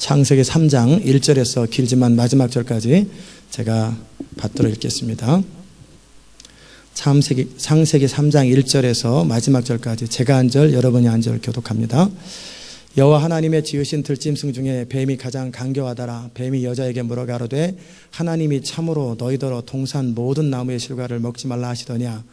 창세기 3장 1절에서 길지만 마지막 절까지 제가 받들어 읽겠습니다. 창세기 3장 1절에서 마지막 절까지 제가 한 절, 여러분이 한 절 교독합니다. 여호와 하나님의 지으신 들짐승 중에 뱀이 가장 간교하더라. 뱀이 여자에게 물어 가로되 하나님이 참으로 너희더러 동산 모든 나무의 실과를 먹지 말라 하시더냐.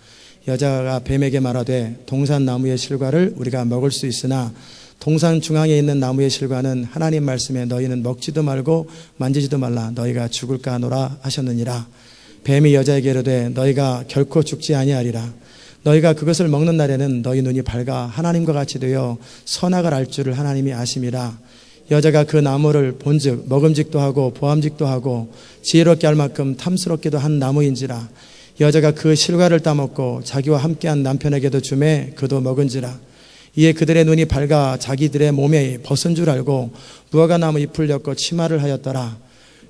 여자가 뱀에게 말하되 동산 나무의 실과를 우리가 먹을 수 있으나 동산 중앙에 있는 나무의 실과는 하나님 말씀에 너희는 먹지도 말고 만지지도 말라 너희가 죽을까 하노라 하셨느니라. 뱀이 여자에게 이르되 너희가 결코 죽지 아니하리라. 너희가 그것을 먹는 날에는 너희 눈이 밝아 하나님과 같이 되어 선악을 알 줄을 하나님이 아심이라. 여자가 그 나무를 본즉 먹음직도 하고 보암직도 하고 지혜롭게 할 만큼 탐스럽기도 한 나무인지라. 여자가 그 실과를 따먹고 자기와 함께한 남편에게도 주매 그도 먹은지라. 이에 그들의 눈이 밝아 자기들의 몸에 벗은 줄 알고 무화과나무 잎을 엮어 치마를 하였더라.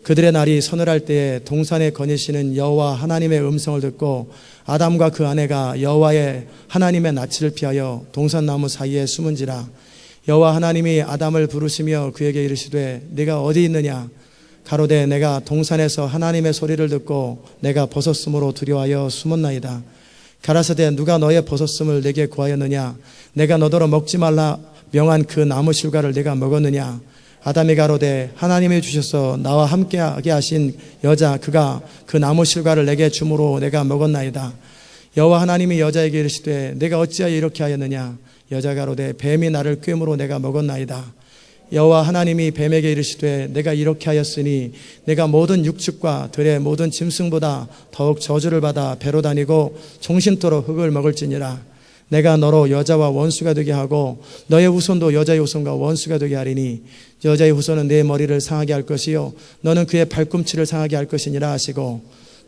그들의 날이 서늘할 때에 동산에 거니시는 여호와 하나님의 음성을 듣고 아담과 그 아내가 여호와의 하나님의 낯을 피하여 동산나무 사이에 숨은지라. 여호와 하나님이 아담을 부르시며 그에게 이르시되 네가 어디 있느냐. 가로되 내가 동산에서 하나님의 소리를 듣고 내가 벗었으므로 두려워하여 숨었나이다. 가라사대 누가 너의 벗었음을 내게 구하였느냐. 내가 너더러 먹지 말라 명한 그 나무 실과를 내가 먹었느냐. 아담이 가로되 하나님이 주셔서 나와 함께하게 하신 여자 그가 그 나무 실과를 내게 주므로 내가 먹었나이다. 여호와 하나님이 여자에게 이르시되 내가 어찌하여 이렇게 하였느냐. 여자가 가로되 뱀이 나를 꿰므로 내가 먹었나이다. 여호와 하나님이 뱀에게 이르시되 내가 이렇게 하였으니 내가 모든 육축과 들의 모든 짐승보다 더욱 저주를 받아 배로 다니고 종신토록 흙을 먹을지니라. 내가 너로 여자와 원수가 되게 하고 너의 후손도 여자의 후손과 원수가 되게 하리니 여자의 후손은 내 머리를 상하게 할 것이요 너는 그의 발꿈치를 상하게 할 것이니라 하시고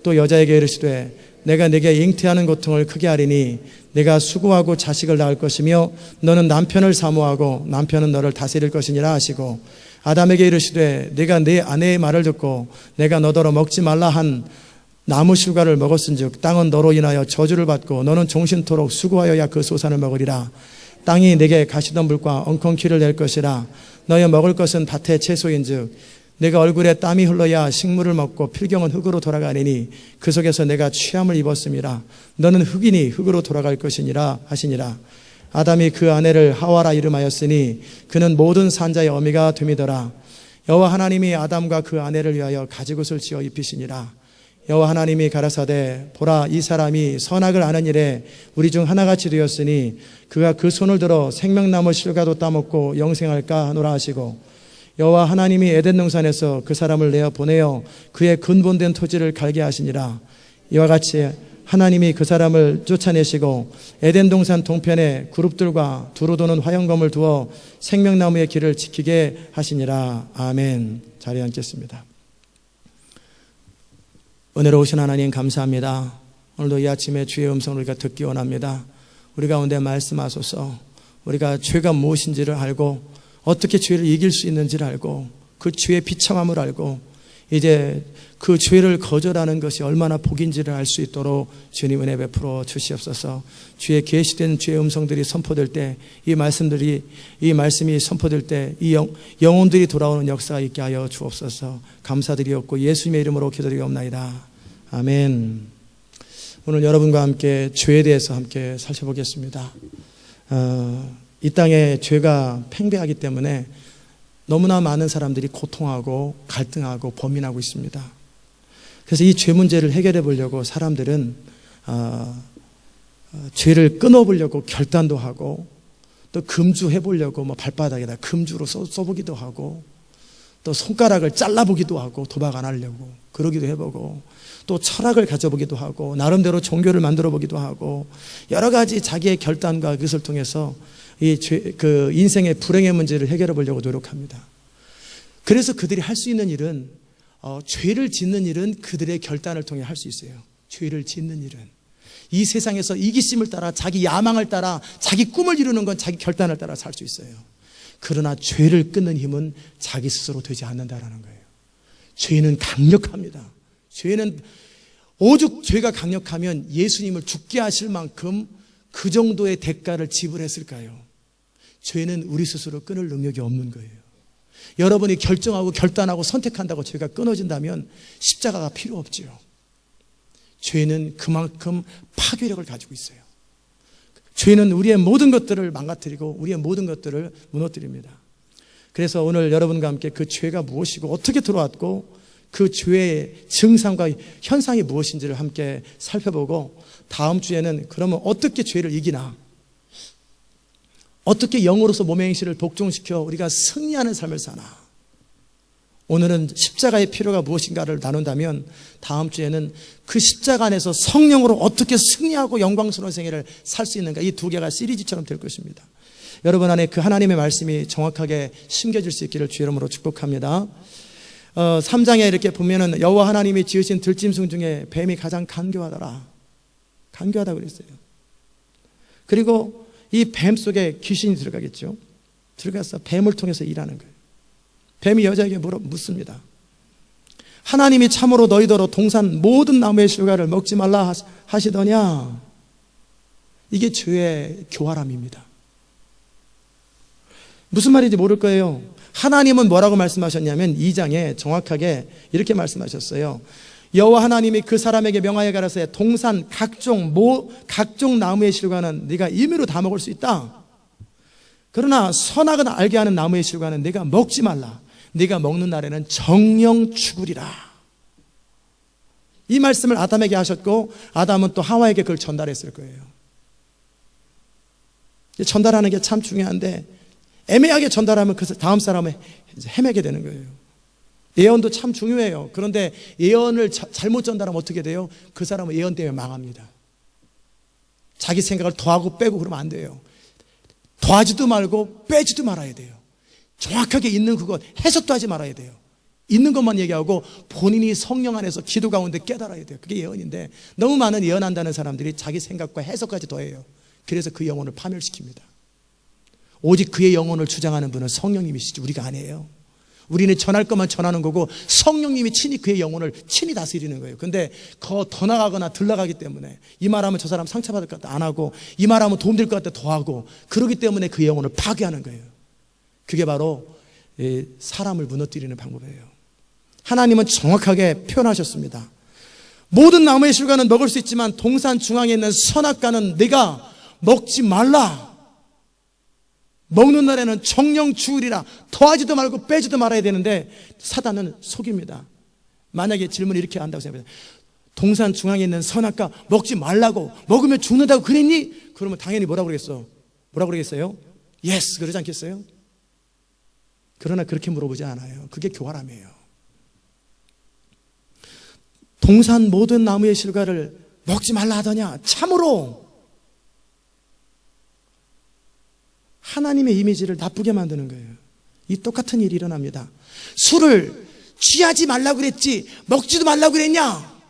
또 여자에게 이르시되 내가 네게 잉태하는 고통을 크게 하리니 내가 수고하고 자식을 낳을 것이며 너는 남편을 사모하고 남편은 너를 다스릴 것이니라 하시고 아담에게 이르시되 네가 네 아내의 말을 듣고 내가 너더러 먹지 말라 한 나무 실과를 먹었은즉 땅은 너로 인하여 저주를 받고 너는 종신토록 수고하여야 그 소산을 먹으리라. 땅이 내게 가시덤불과 엉겅퀴를 낼 것이라. 너의 먹을 것은 밭의 채소인즉 내가 얼굴에 땀이 흘러야 식물을 먹고 필경은 흙으로 돌아가리니 그 속에서 내가 취함을 입었음이라. 너는 흙이니 흙으로 돌아갈 것이니라 하시니라. 아담이 그 아내를 하와라 이름하였으니 그는 모든 산자의 어미가 됨이더라. 여호와 하나님이 아담과 그 아내를 위하여 가죽옷을 지어 입히시니라. 여호와 하나님이 가라사대 보라 이 사람이 선악을 아는 일에 우리 중 하나같이 되었으니 그가 그 손을 들어 생명나무 실과도 따먹고 영생할까 하노라 하시고 여호와 하나님이 에덴 동산에서 그 사람을 내어 보내어 그의 근본된 토지를 갈게 하시니라. 이와 같이 하나님이 그 사람을 쫓아내시고 에덴 동산 동편에 그룹들과 두루 도는 화영검을 두어 생명나무의 길을 지키게 하시니라. 아멘. 자리에 앉겠습니다. 은혜로우신 하나님 감사합니다. 오늘도 이 아침에 주의 음성을 우리가 듣기 원합니다. 우리 가운데 말씀하소서. 우리가 죄가 무엇인지를 알고 어떻게 죄를 이길 수 있는지를 알고 그 죄의 비참함을 알고 이제 그 죄를 거절하는 것이 얼마나 복인지를 알 수 있도록 주님 은혜 베풀어 주시옵소서. 주의 계시된 주의 음성들이 선포될 때 이 말씀이 선포될 때 이 영혼들이 돌아오는 역사가 있게 하여 주옵소서. 감사드리옵고 예수님의 이름으로 기도드리옵나이다. 아멘. 오늘 여러분과 함께 죄에 대해서 함께 살펴보겠습니다. 이 땅에 죄가 팽배하기 때문에 너무나 많은 사람들이 고통하고 갈등하고 범인하고 있습니다. 그래서 이 죄 문제를 해결해 보려고 사람들은 죄를 끊어보려고 결단도 하고 또 금주해 보려고 발바닥에다 금주로 써보기도 하고 또 손가락을 잘라보기도 하고 도박 안 하려고 그러기도 해보고 또 철학을 가져보기도 하고 나름대로 종교를 만들어 보기도 하고 여러 가지 자기의 결단과 그것을 통해서 그 인생의 불행의 문제를 해결해 보려고 노력합니다. 그래서 그들이 할 수 있는 일은 죄를 짓는 일은 그들의 결단을 통해 할 수 있어요. 죄를 짓는 일은 이 세상에서 이기심을 따라 자기 야망을 따라 자기 꿈을 이루는 건 자기 결단을 따라 살 수 있어요. 그러나 죄를 끊는 힘은 자기 스스로 되지 않는다라는 거예요. 죄는 강력합니다. 죄는 오죽 죄가 강력하면 예수님을 죽게 하실 만큼 그 정도의 대가를 지불했을까요? 죄는 우리 스스로 끊을 능력이 없는 거예요. 여러분이 결정하고 결단하고 선택한다고 죄가 끊어진다면 십자가가 필요 없지요. 죄는 그만큼 파괴력을 가지고 있어요. 죄는 우리의 모든 것들을 망가뜨리고 우리의 모든 것들을 무너뜨립니다. 그래서 오늘 여러분과 함께 그 죄가 무엇이고 어떻게 들어왔고 그 죄의 증상과 현상이 무엇인지를 함께 살펴보고, 다음 주에는 그러면 어떻게 죄를 이기나, 어떻게 영으로서 몸의 행실을 복종시켜 우리가 승리하는 삶을 사나. 오늘은 십자가의 필요가 무엇인가를 나눈다면 다음 주에는 그 십자가 안에서 성령으로 어떻게 승리하고 영광스러운 생애를 살 수 있는가, 이 두 개가 시리즈처럼 될 것입니다. 여러분 안에 그 하나님의 말씀이 정확하게 심겨질 수 있기를 주 이름으로 축복합니다. 3장에 이렇게 보면은 여호와 하나님이 지으신 들짐승 중에 뱀이 가장 간교하더라. 간교하다고 그랬어요. 그리고 이 뱀 속에 귀신이 들어가겠죠. 들어가서 뱀을 통해서 일하는 거예요. 뱀이 여자에게 묻습니다. 하나님이 참으로 너희더러 동산 모든 나무의 실과를 먹지 말라 하시더냐. 이게 죄의 교활함입니다. 무슨 말인지 모를 거예요. 하나님은 뭐라고 말씀하셨냐면 2장에 정확하게 이렇게 말씀하셨어요. 여호와 하나님이 그 사람에게 명하여 가라사대 동산 각종 나무의 실과는 네가 임의로 다 먹을 수 있다. 그러나 선악을 알게 하는 나무의 실과는 네가 먹지 말라. 네가 먹는 날에는 정령 죽으리라. 이 말씀을 아담에게 하셨고 아담은 또 하와에게 그걸 전달했을 거예요. 전달하는 게 참 중요한데 애매하게 전달하면 그 다음 사람을 헤매게 되는 거예요. 예언도 참 중요해요. 그런데 예언을 잘못 전달하면 어떻게 돼요? 그 사람은 예언 때문에 망합니다. 자기 생각을 더하고 빼고 그러면 안 돼요. 더하지도 말고 빼지도 말아야 돼요. 정확하게 있는 그것 해석도 하지 말아야 돼요. 있는 것만 얘기하고 본인이 성령 안에서 기도 가운데 깨달아야 돼요. 그게 예언인데 너무 많은 예언한다는 사람들이 자기 생각과 해석까지 더해요. 그래서 그 영혼을 파멸시킵니다. 오직 그의 영혼을 주장하는 분은 성령님이시지 우리가 아니에요. 우리는 전할 것만 전하는 거고 성령님이 친히 그의 영혼을 친히 다스리는 거예요. 근데 더 나가거나 덜 나가기 때문에 이 말하면 저 사람 상처받을 것 같다 안 하고, 이 말하면 도움될 것 같다 더 하고, 그러기 때문에 그 영혼을 파괴하는 거예요. 그게 바로 사람을 무너뜨리는 방법이에요. 하나님은 정확하게 표현하셨습니다. 모든 나무의 실과는 먹을 수 있지만 동산 중앙에 있는 선악과는 네가 먹지 말라. 먹는 날에는 정령 죽으리라. 더하지도 말고 빼지도 말아야 되는데 사단은 속입니다. 만약에 질문을 이렇게 한다고 생각해요. 동산 중앙에 있는 선악과 먹지 말라고, 먹으면 죽는다고 그랬니? 그러면 당연히 뭐라고 그러겠어요? 예스 그러지 않겠어요? 그러나 그렇게 물어보지 않아요. 그게 교활함이에요. 동산 모든 나무의 실과를 먹지 말라 하더냐. 참으로 하나님의 이미지를 나쁘게 만드는 거예요. 이 똑같은 일이 일어납니다. 술을 취하지 말라고 그랬지 먹지도 말라고 그랬냐?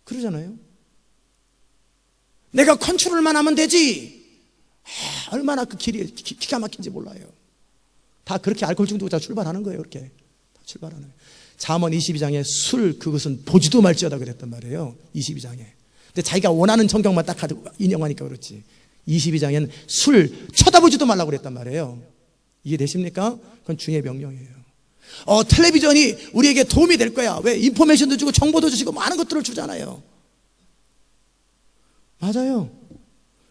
그러잖아요. 내가 컨트롤만 하면 되지. 얼마나 그 길이 기가 막힌지 몰라요. 다 그렇게 알코올 중독자 출발하는 거예요. 그렇게 다 출발하는 거예요. 잠언 22장에 술 그것은 보지도 말지어다 그랬단 말이에요. 22장에. 근데 자기가 원하는 성경만 딱 인용하니까 그렇지. 22장에는 술 쳐다보지도 말라고 그랬단 말이에요. 이해되십니까? 그건 주의 명령이에요. 텔레비전이 우리에게 도움이 될 거야. 왜? 인포메이션도 주고 정보도 주시고 많은 것들을 주잖아요. 맞아요.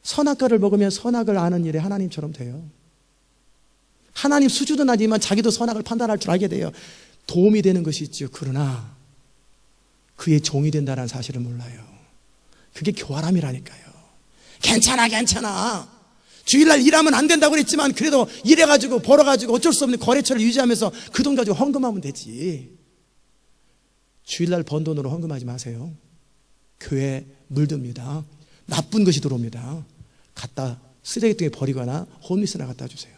선악과를 먹으면 선악을 아는 일에 하나님처럼 돼요. 하나님 수준은 아니지만 자기도 선악을 판단할 줄 알게 돼요. 도움이 되는 것이 있죠. 그러나 그의 종이 된다는 사실을 몰라요. 그게 교활함이라니까요. 괜찮아. 주일날 일하면 안 된다고 그랬지만 그래도 일해가지고 벌어가지고 어쩔 수 없는 거래처를 유지하면서 그 돈 가지고 헌금하면 되지. 주일날 번 돈으로 헌금하지 마세요. 교회에 물듭니다. 나쁜 것이 들어옵니다. 갖다 쓰레기통에 버리거나 홈리스나 갖다 주세요.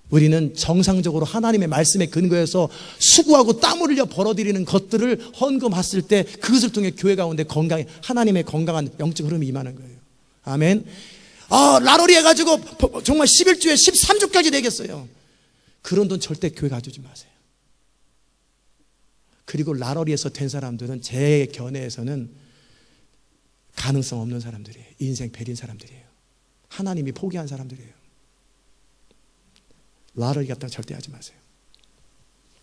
우리는 정상적으로 하나님의 말씀에 근거해서 수고하고 땀을 흘려 벌어들이는 것들을 헌금했을 때 그것을 통해 교회 가운데 하나님의 건강한 영적 흐름이 임하는 거예요. 아멘. 라로리 해가지고 정말 11주에 13주까지 내겠어요. 그런 돈 절대 교회 가져오지 마세요. 그리고 라로리에서 된 사람들은 제 견해에서는 가능성 없는 사람들이에요. 인생 베린 사람들이에요. 하나님이 포기한 사람들이에요. 라러리 갖다가 절대 하지 마세요.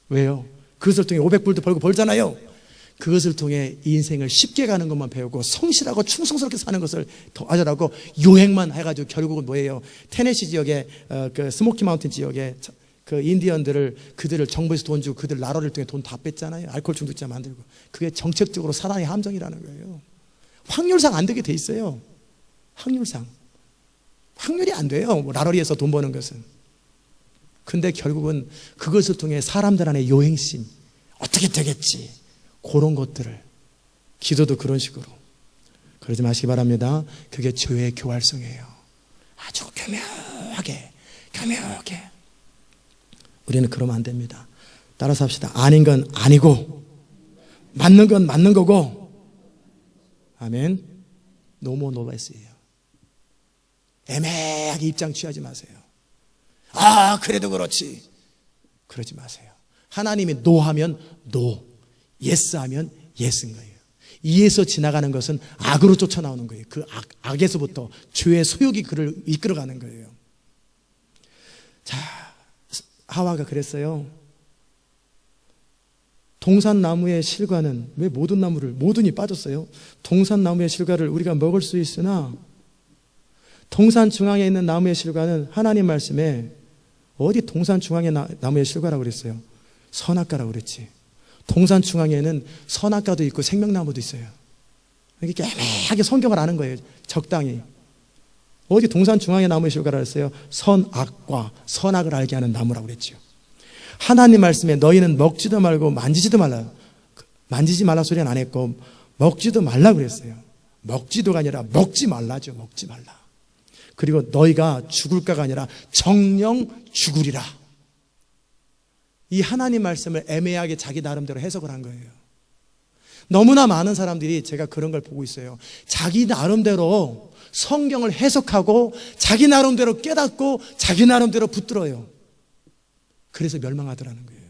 왜요? 그것을 통해 500불도 벌고 벌잖아요. 그것을 통해 인생을 쉽게 가는 것만 배우고 성실하고 충성스럽게 사는 것을 더 하자라고 유행만 해가지고 결국은 뭐예요? 테네시 지역에 그 스모키 마운틴 지역에 그 인디언들을 그들을 정부에서 돈 주고 그들 나라를 통해 돈 다 뺐잖아요. 알코올 중독자 만들고. 그게 정책적으로 사단의 함정이라는 거예요. 확률상 안 되게 돼 있어요. 확률상. 확률이 안 돼요. 뭐 라러리에서 돈 버는 것은. 근데 결국은 그것을 통해 사람들 안에 요행심, 어떻게 되겠지, 그런 것들을, 기도도 그런 식으로. 그러지 마시기 바랍니다. 그게 죄의 교활성이에요. 아주 교묘하게. 우리는 그러면 안 됩니다. 따라서 합시다. 아닌 건 아니고 맞는 건 맞는 거고. 아멘. 노모 노레스예요. 애매하게 입장 취하지 마세요. 아, 그래도 그렇지. 그러지 마세요. 하나님이 노하면 노, 예스 하면 예스인 거예요. 이에서 지나가는 것은 악으로 쫓아나오는 거예요. 그 악에서부터 죄의 소욕이 그를 이끌어가는 거예요. 자, 하와가 그랬어요. 동산나무의 실과는, 왜 모든이 빠졌어요? 동산나무의 실과를 우리가 먹을 수 있으나 동산 중앙에 있는 나무의 실과는 하나님 말씀에 어디 동산 중앙에 나무의 실과라고 그랬어요? 선악과라고 그랬지. 동산 중앙에는 선악과도 있고 생명나무도 있어요. 이렇게 애매하게 성경을 아는 거예요. 적당히. 어디 동산 중앙에 나무의 실과라고 했어요? 선악과, 선악을 알게 하는 나무라고 그랬죠. 하나님 말씀에 너희는 먹지도 말고 만지지도 말라. 만지지 말라 소리는 안 했고 먹지도 말라 그랬어요. 먹지도가 아니라 먹지 말라죠. 먹지 말라. 그리고 너희가 죽을까가 아니라 정령 죽으리라. 이 하나님 말씀을 애매하게 자기 나름대로 해석을 한 거예요. 너무나 많은 사람들이 제가 그런 걸 보고 있어요. 자기 나름대로 성경을 해석하고 자기 나름대로 깨닫고 자기 나름대로 붙들어요. 그래서 멸망하더라는 거예요.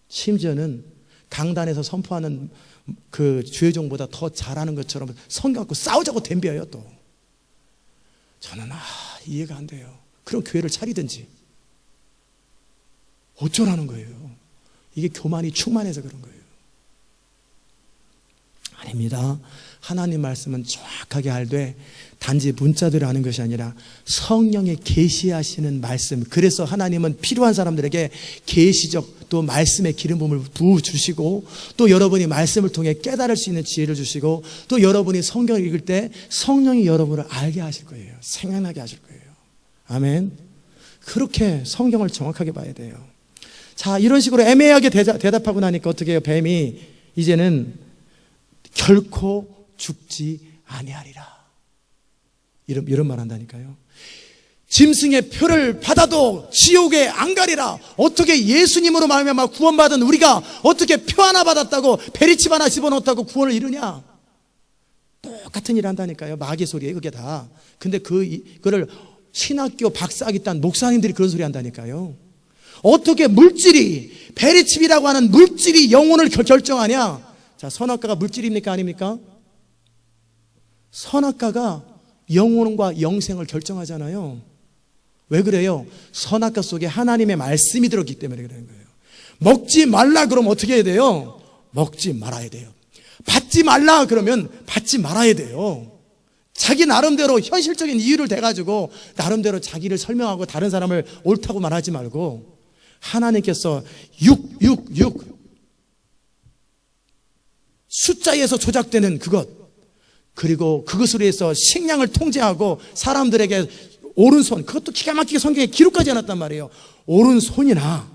심지어는 강단에서 선포하는 그 주의종보다 더 잘하는 것처럼 성경 갖고 싸우자고 덤벼요 또. 저는 이해가 안 돼요. 그럼 교회를 차리든지. 어쩌라는 거예요. 이게 교만이 충만해서 그런 거예요. 아닙니다. 하나님 말씀은 정확하게 알되 단지 문자대로 아는 것이 아니라 성령의 계시하시는 말씀. 그래서 하나님은 필요한 사람들에게 계시적 또 말씀의 기름 부음을 부어주시고 또 여러분이 말씀을 통해 깨달을 수 있는 지혜를 주시고 또 여러분이 성경을 읽을 때 성령이 여러분을 알게 하실 거예요. 생각나게 하실 거예요. 아멘. 그렇게 성경을 정확하게 봐야 돼요. 자, 이런 식으로 애매하게 대답하고 나니까 어떻게 해요? 뱀이 이제는 결코 죽지 아니하리라. 이런 말 한다니까요. 짐승의 표를 받아도 지옥에 안 가리라. 어떻게 예수님으로 말미암아 구원받은 우리가 어떻게 표 하나 받았다고 베리칩 하나 집어넣었다고 구원을 이루냐? 똑같은 일 한다니까요. 마귀 소리예요, 그게 다. 근데 그거를 신학교 박사학위 딴 목사님들이 그런 소리 한다니까요. 어떻게 물질이, 베리칩이라고 하는 물질이 영혼을 결정하냐? 자, 선악과가 물질입니까? 아닙니까? 선악과가 영혼과 영생을 결정하잖아요. 왜 그래요? 선악과 속에 하나님의 말씀이 들었기 때문에 그러는 거예요. 먹지 말라 그러면 어떻게 해야 돼요? 먹지 말아야 돼요. 받지 말라 그러면 받지 말아야 돼요. 자기 나름대로 현실적인 이유를 대가지고 나름대로 자기를 설명하고 다른 사람을 옳다고 말하지 말고 하나님께서 6 숫자에서 조작되는 그것, 그리고 그것으로 해서 식량을 통제하고 사람들에게 오른손, 그것도 기가 막히게 성경에 기록하지 않았단 말이에요. 오른손이나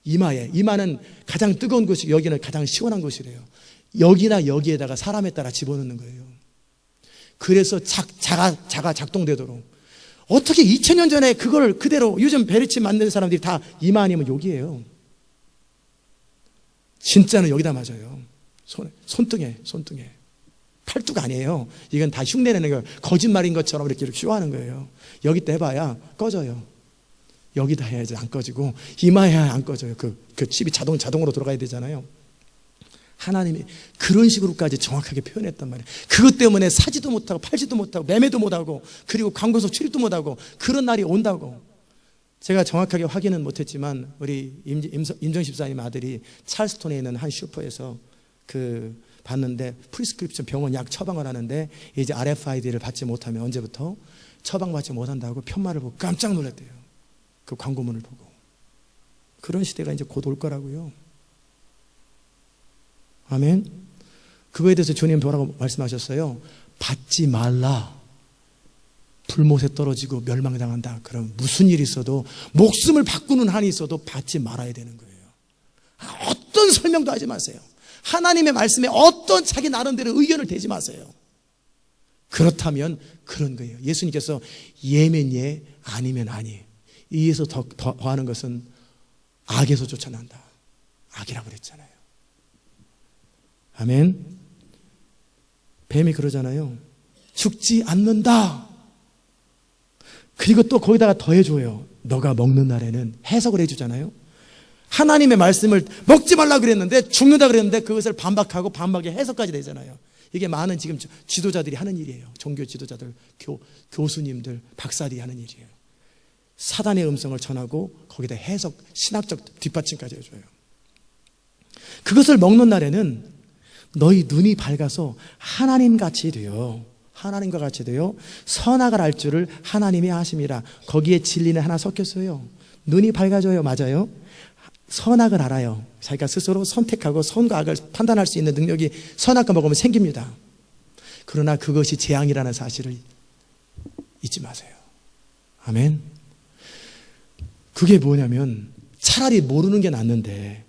이마는 가장 뜨거운 곳이고 여기는 가장 시원한 곳이래요. 여기나 여기에다가 사람에 따라 집어넣는 거예요. 그래서 자가 작동되도록. 어떻게 2000년 전에 그걸 그대로, 요즘 베리칩 만드는 사람들이 다 이마 아니면 여기예요. 진짜는 여기다 맞아요. 손등에. 팔뚝 아니에요. 이건 다 흉내내는 거예요. 거짓말인 것처럼 이렇게 쇼하는 거예요. 여기다 해봐야 꺼져요. 여기다 해야지 안 꺼지고 이마에 해야 안 꺼져요. 그 칩이 자동으로 들어가야 되잖아요. 하나님이 그런 식으로까지 정확하게 표현했단 말이에요. 그것 때문에 사지도 못하고 팔지도 못하고 매매도 못하고 그리고 광고서 출입도 못하고 그런 날이 온다고. 제가 정확하게 확인은 못했지만 우리 임정 집사님 아들이 찰스톤에 있는 한 슈퍼에서 봤는데 프리스크립션 병원 약 처방을 하는데 이제 RFID를 받지 못하면 언제부터 처방받지 못한다고 편말을 보고 깜짝 놀랐대요. 그 광고문을 보고. 그런 시대가 이제 곧 올 거라고요. 아멘. 그거에 대해서 주님 뭐라고 말씀하셨어요? 받지 말라. 불못에 떨어지고 멸망당한다. 그럼 무슨 일이 있어도 목숨을 바꾸는 한이 있어도 받지 말아야 되는 거예요. 어떤 설명도 하지 마세요. 하나님의 말씀에 어떤 자기 나름대로 의견을 대지 마세요. 그렇다면 그런 거예요. 예수님께서 예면 예, 아니면 아니. 이에서 더하는 것은 악에서 쫓아난다. 악이라고 그랬잖아요. 아멘. 뱀이 그러잖아요. 죽지 않는다. 그리고 또 거기다가 더해줘요. 너가 먹는 날에는 해석을 해주잖아요. 하나님의 말씀을 먹지 말라 그랬는데 죽는다 그랬는데 그것을 반박하고 반박의 해석까지 되잖아요. 이게 많은 지금 지도자들이 하는 일이에요. 종교 지도자들, 교수님들, 박사들이 하는 일이에요. 사단의 음성을 전하고 거기다 해석, 신학적 뒷받침까지 해줘요. 그것을 먹는 날에는 너희 눈이 밝아서 하나님같이 되어 하나님과 같이 되어 선악을 알 줄을 하나님이 아심이라. 거기에 진리는 하나 섞였어요. 눈이 밝아져요. 맞아요. 선악을 알아요. 자기가 스스로 선택하고 선과 악을 판단할 수 있는 능력이 선악과 먹으면 생깁니다. 그러나 그것이 재앙이라는 사실을 잊지 마세요. 아멘. 그게 뭐냐면 차라리 모르는 게 낫는데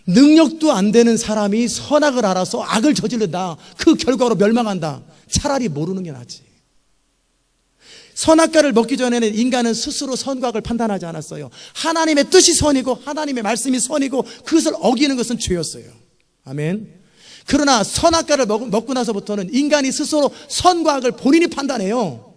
능력도 안 되는 사람이 선악을 알아서 악을 저지른다. 그 결과로 멸망한다. 차라리 모르는 게 낫지. 선악과를 먹기 전에는 인간은 스스로 선과 악을 판단하지 않았어요. 하나님의 뜻이 선이고 하나님의 말씀이 선이고 그것을 어기는 것은 죄였어요. 아멘. 그러나 선악과를 먹고 나서부터는 인간이 스스로 선과 악을 본인이 판단해요.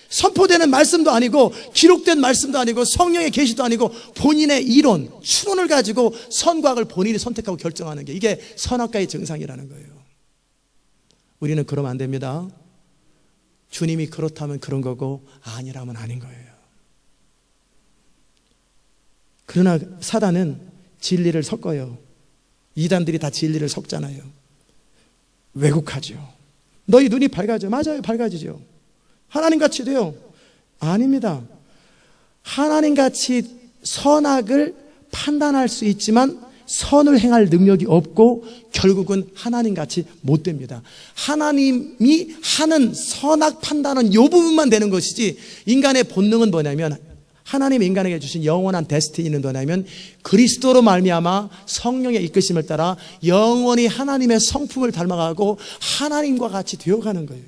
선포되는 말씀도 아니고 기록된 말씀도 아니고 성령의 계시도 아니고 본인의 이론, 추론을 가지고 선과 악을 본인이 선택하고 결정하는 게 이게 선악과의 증상이라는 거예요. 우리는 그러면 안 됩니다. 주님이 그렇다면 그런 거고 아니라면 아닌 거예요. 그러나 사단은 진리를 섞어요. 이단들이 다 진리를 섞잖아요. 왜곡하죠. 너희 눈이 밝아져. 맞아요. 밝아지죠. 하나님같이 돼요. 아닙니다. 하나님같이 선악을 판단할 수 있지만 선을 행할 능력이 없고 결국은 하나님같이 못 됩니다. 하나님이 하는 선악 판단은 이 부분만 되는 것이지 인간의 본능은 뭐냐면 하나님이 인간에게 주신 영원한 데스티니는 뭐냐면 그리스도로 말미암아 성령의 이끄심을 따라 영원히 하나님의 성품을 닮아가고 하나님과 같이 되어가는 거예요.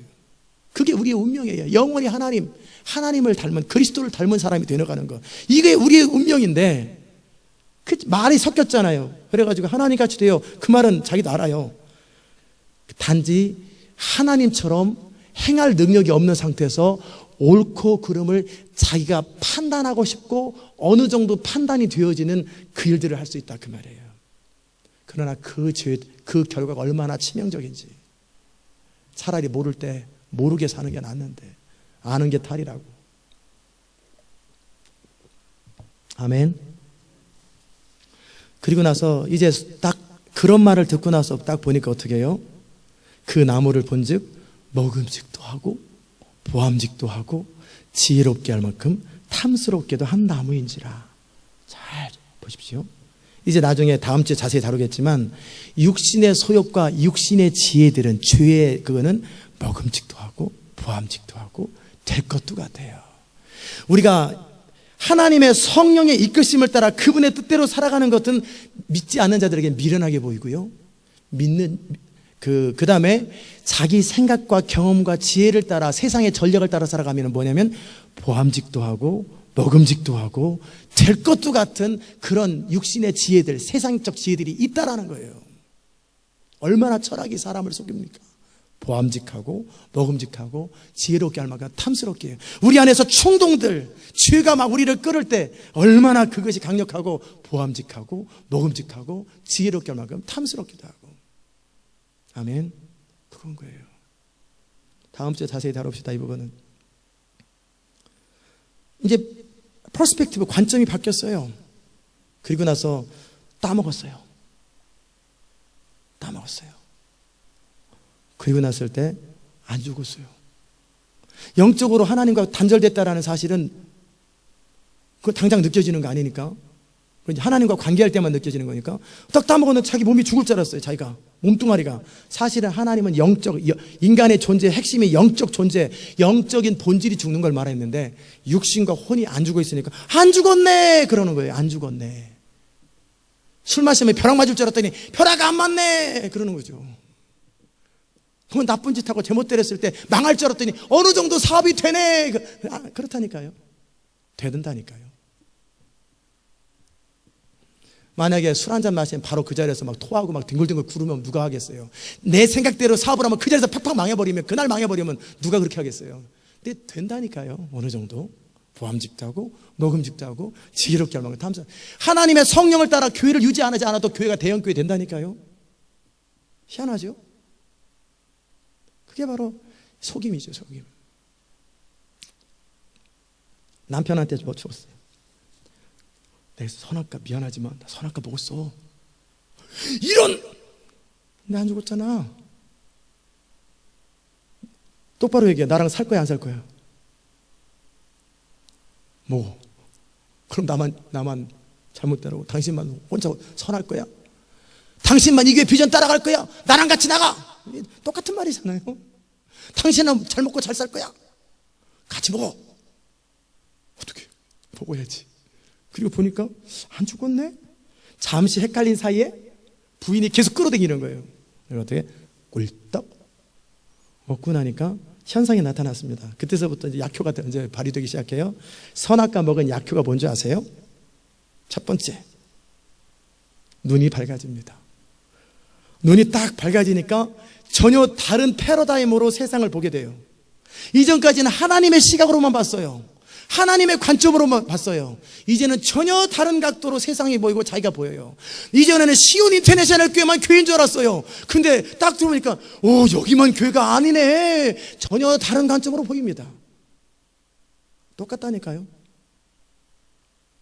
그게 우리의 운명이에요. 영원히 하나님을 닮은 그리스도를 닮은 사람이 되어가는 거. 이게 우리의 운명인데 그 말이 섞였잖아요. 그래가지고 하나님같이 돼요. 그 말은 자기도 알아요. 단지 하나님처럼 행할 능력이 없는 상태에서 옳고 그름을 자기가 판단하고 싶고 어느 정도 판단이 되어지는 그 일들을 할 수 있다 그 말이에요. 그러나 그 결과가 얼마나 치명적인지 차라리 모를 때 모르게 사는 게 낫는데 아는 게 탈이라고. 아멘. 그리고 나서 이제 딱 그런 말을 듣고 나서 딱 보니까 어떻게 해요? 그 나무를 본즉 먹음직도 하고 보암직도 하고 지혜롭게 할 만큼 탐스럽게도 한 나무인지라. 잘 보십시오. 이제 나중에 다음 주에 자세히 다루겠지만 육신의 소욕과 육신의 지혜들은 죄의 그거는 먹음직도 하고 보암직도 하고 될 것도 같아요. 우리가 하나님의 성령의 이끄심을 따라 그분의 뜻대로 살아가는 것은 믿지 않는 자들에게 미련하게 보이고요. 그 다음에 자기 생각과 경험과 지혜를 따라 세상의 전략을 따라 살아가면 뭐냐면 보암직도 하고 먹음직도 하고 될 것도 같은 그런 육신의 지혜들, 세상적 지혜들이 있다라는 거예요. 얼마나 철학이 사람을 속입니까? 보암직하고 먹음직하고 지혜롭게 할 만큼 탐스럽게 해요. 우리 안에서 충동들, 죄가 막 우리를 끌을 때 얼마나 그것이 강력하고 보암직하고 먹음직하고 지혜롭게 할 만큼 탐스럽기도 하고. 아멘. 그건 거예요. 다음 주에 자세히 다룹시다. 이 부분은 이제 퍼스펙티브, 관점이 바뀌었어요. 그리고 나서 따먹었어요. 그리고 났을 때 안 죽었어요. 영적으로 하나님과 단절됐다라는 사실은 그거 당장 느껴지는 거 아니니까. 하나님과 관계할 때만 느껴지는 거니까. 딱 따먹었는데 자기 몸이 죽을 줄 알았어요. 자기가 몸뚱아리가. 사실은 하나님은 인간의 존재의 핵심이 영적 존재, 영적인 본질이 죽는 걸 말했는데 육신과 혼이 안 죽어 있으니까 안 죽었네 그러는 거예요. 안 죽었네. 술 마시면 벼락 맞을 줄 알았더니 벼락 안 맞네 그러는 거죠. 뭐 나쁜 짓 하고 잘못 때렸을 때 망할 줄 알았더니 어느 정도 사업이 되네. 그렇다니까요. 되든다니까요. 만약에 술 한잔 마시면 바로 그 자리에서 막 토하고 막 뒹굴뒹굴 구르면 누가 하겠어요? 내 생각대로 사업을 하면 그 자리에서 팍팍 망해버리면, 그날 망해버리면 누가 그렇게 하겠어요? 근데 된다니까요. 어느 정도 보암직도 하고 녹음직도 하고 지혜롭게 할망을 탐사. 하나님의 성령을 따라 교회를 유지하지 않아도 교회가 대형교회 된다니까요. 희한하죠? 그게 바로 속임이죠. 속임. 남편한테 뭐 줬어요. 내가 선악과 미안하지만 나 선악과 먹었어. 이런! 나 안 죽었잖아. 똑바로 얘기해. 나랑 살 거야 안 살 거야? 뭐 그럼 나만 잘못되라고 당신만 혼자 선할 거야? 당신만 이 교회 비전 따라갈 거야? 나랑 같이 나가! 똑같은 말이잖아요. 당신은 잘 먹고 잘 살 거야? 같이 먹어. 어떻게 먹어야지. 그리고 보니까 안 죽었네. 잠시 헷갈린 사이에 부인이 계속 끌어당기는 거예요. 그리고 어떻게 꿀떡 먹고 나니까 현상이 나타났습니다. 그때서부터 이제 약효가 이제 발휘되기 시작해요. 선악과 먹은 약효가 뭔지 아세요? 첫 번째, 눈이 밝아집니다. 눈이 딱 밝아지니까 전혀 다른 패러다임으로 세상을 보게 돼요. 이전까지는 하나님의 시각으로만 봤어요. 하나님의 관점으로만 봤어요. 이제는 전혀 다른 각도로 세상이 보이고 자기가 보여요. 이전에는 시온 인터내셔널 교회만 교회인 줄 알았어요. 근데 딱 들어보니까 여기만 교회가 아니네. 전혀 다른 관점으로 보입니다. 똑같다니까요.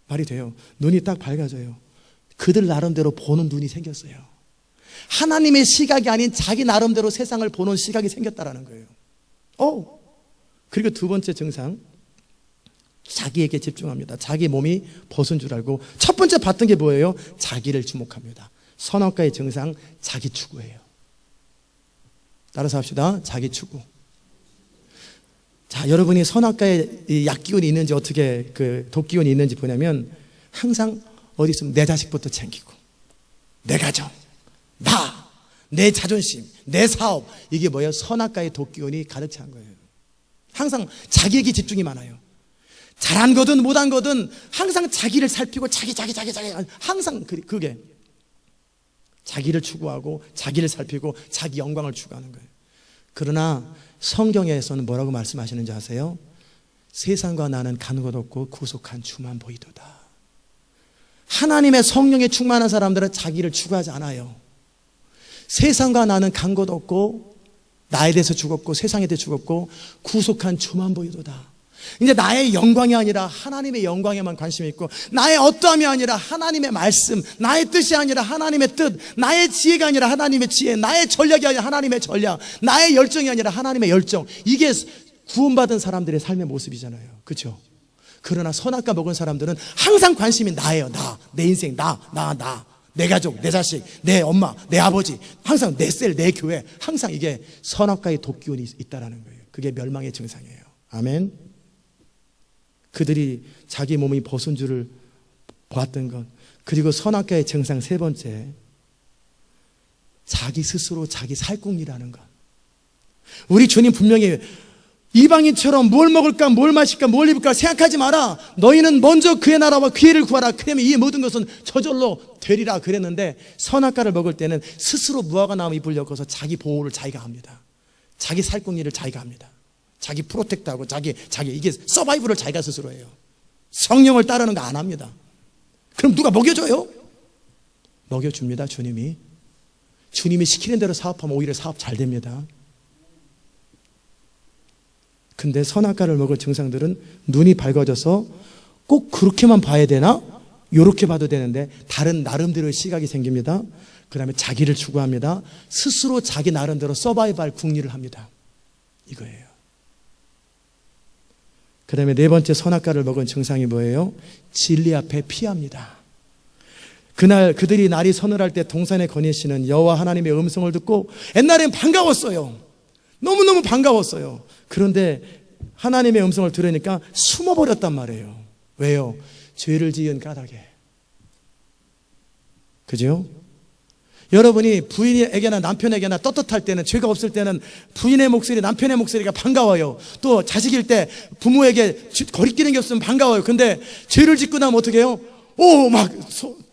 말이 돼요. 눈이 딱 밝아져요. 그들 나름대로 보는 눈이 생겼어요. 하나님의 시각이 아닌 자기 나름대로 세상을 보는 시각이 생겼다라는 거예요. 그리고 두 번째 증상, 자기에게 집중합니다. 자기 몸이 벗은 줄 알고. 첫 번째 봤던 게 뭐예요? 자기를 주목합니다. 선악과의 증상, 자기 추구예요. 따라서 합시다. 자기 추구. 자, 여러분이 선악과의 약기운이 있는지, 어떻게 독기운이 있는지 보냐면 항상 어디 있으면 내 자식부터 챙기고, 내 가정, 내 자존심, 내 사업, 이게 뭐예요? 선악과의 독기운이 가득 찬 거예요. 항상 자기에게 집중이 많아요. 잘한 거든 못한 거든 항상 자기를 살피고 자기 항상 그게 자기를 추구하고 자기를 살피고 자기 영광을 추구하는 거예요. 그러나 성경에서는 뭐라고 말씀하시는지 아세요? 세상과 나는 간 것 없고 구속한 주만 보이도다. 하나님의 성령에 충만한 사람들은 자기를 추구하지 않아요. 세상과 나는 간 것 없고 나에 대해서 죽었고 세상에 대해 죽었고 구속한 주만 보이도다. 이제 나의 영광이 아니라 하나님의 영광에만 관심이 있고, 나의 어떠함이 아니라 하나님의 말씀, 나의 뜻이 아니라 하나님의 뜻, 나의 지혜가 아니라 하나님의 지혜, 나의 전략이 아니라 하나님의 전략, 나의 열정이 아니라 하나님의 열정. 이게 구원받은 사람들의 삶의 모습이잖아요. 그렇죠? 그러나 선악과 먹은 사람들은 항상 관심이 나예요. 내 인생, 내 가족, 내 자식, 내 엄마, 내 아버지, 항상 내 셀, 내 교회, 항상 이게 선악과의 독기운이 있다라는 거예요. 그게 멸망의 증상이에요. 아멘. 그들이 자기 몸이 벗은 줄을 보았던 것. 그리고 선악과의 증상 세 번째, 자기 스스로 자기 살궁리라는 것. 우리 주님 분명히 이방인처럼 뭘 먹을까, 뭘 마실까, 뭘 입을까 생각하지 마라. 너희는 먼저 그의 나라와 그의를 구하라. 그러면 이 모든 것은 저절로 되리라 그랬는데, 선악과를 먹을 때는 스스로 무화과 나무 잎을 엮어서 자기 보호를 자기가 합니다. 자기 살궁리를 자기가 합니다. 자기 프로텍트하고 자기 이게 서바이브를 자기가 스스로 해요. 성령을 따르는 거 안 합니다. 그럼 누가 먹여줘요? 먹여줍니다. 주님이 시키는 대로 사업하면 오히려 사업 잘 됩니다. 근데 선악과를 먹을 증상들은 눈이 밝아져서 꼭 그렇게만 봐야 되나? 이렇게 봐도 되는데 다른 나름대로의 시각이 생깁니다. 그 다음에 자기를 추구합니다. 스스로 자기 나름대로 서바이벌 궁리를 합니다. 이거예요. 그 다음에 네 번째 선악과를 먹은 증상이 뭐예요? 진리 앞에 피합니다. 그날 그들이 날이 서늘할 때 동산에 거니시는 여호와 하나님의 음성을 듣고 옛날엔 반가웠어요. 너무너무 반가웠어요. 그런데 하나님의 음성을 들으니까 숨어버렸단 말이에요. 왜요? 죄를 지은 까닭에. 그죠? 여러분이 부인에게나 남편에게나 떳떳할 때는, 죄가 없을 때는 부인의 목소리, 남편의 목소리가 반가워요. 또 자식일 때 부모에게 거리끼는 게 없으면 반가워요. 근데 죄를 짓고 나면 어떻게 해요? 막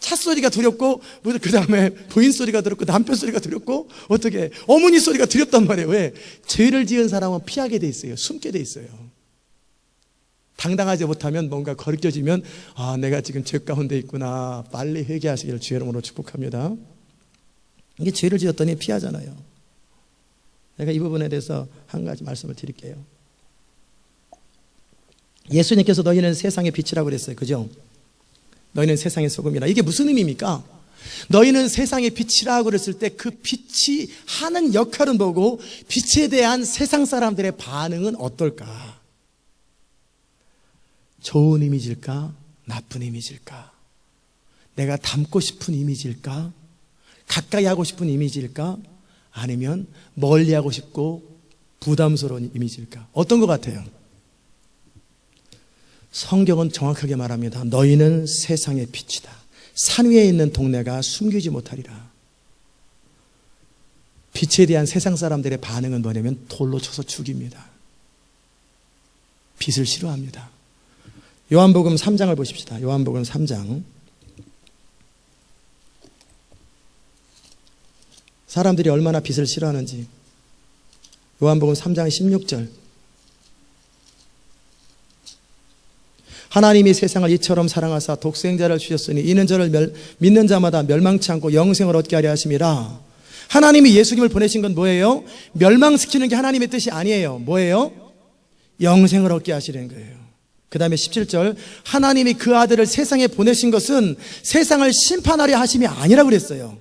차 소리가 두렵고, 그 다음에 부인 소리가 두렵고, 남편 소리가 두렵고, 어떻게 어머니 소리가 두렵단 말이에요. 왜? 죄를 지은 사람은 피하게 돼 있어요. 숨게 돼 있어요. 당당하지 못하면 뭔가 거리껴지면 내가 지금 죄 가운데 있구나. 빨리 회개하시기를 주의 이름으로 축복합니다. 이게 죄를 지었더니 피하잖아요. 내가 이 부분에 대해서 한 가지 말씀을 드릴게요. 예수님께서 너희는 세상의 빛이라고 그랬어요. 그죠? 너희는 세상의 소금이라. 이게 무슨 의미입니까? 너희는 세상의 빛이라고 그랬을 때 그 빛이 하는 역할은 뭐고, 빛에 대한 세상 사람들의 반응은 어떨까? 좋은 이미지일까? 나쁜 이미지일까? 내가 닮고 싶은 이미지일까? 가까이 하고 싶은 이미지일까? 아니면 멀리 하고 싶고 부담스러운 이미지일까? 어떤 것 같아요? 성경은 정확하게 말합니다. 너희는 세상의 빛이다. 산 위에 있는 동네가 숨기지 못하리라. 빛에 대한 세상 사람들의 반응은 뭐냐면 돌로 쳐서 죽입니다. 빛을 싫어합니다. 요한복음 3장을 보십시다. 요한복음 3장. 사람들이 얼마나 빛을 싫어하는지. 요한복음 3장 16절. 하나님이 세상을 이처럼 사랑하사 독생자를 주셨으니 이는 저를 믿는 자마다 멸망치 않고 영생을 얻게 하려 하심이라. 하나님이 예수님을 보내신 건 뭐예요? 멸망시키는 게 하나님의 뜻이 아니에요. 뭐예요? 영생을 얻게 하시려는 거예요. 그 다음에 17절. 하나님이 그 아들을 세상에 보내신 것은 세상을 심판하려 하심이 아니라 그랬어요.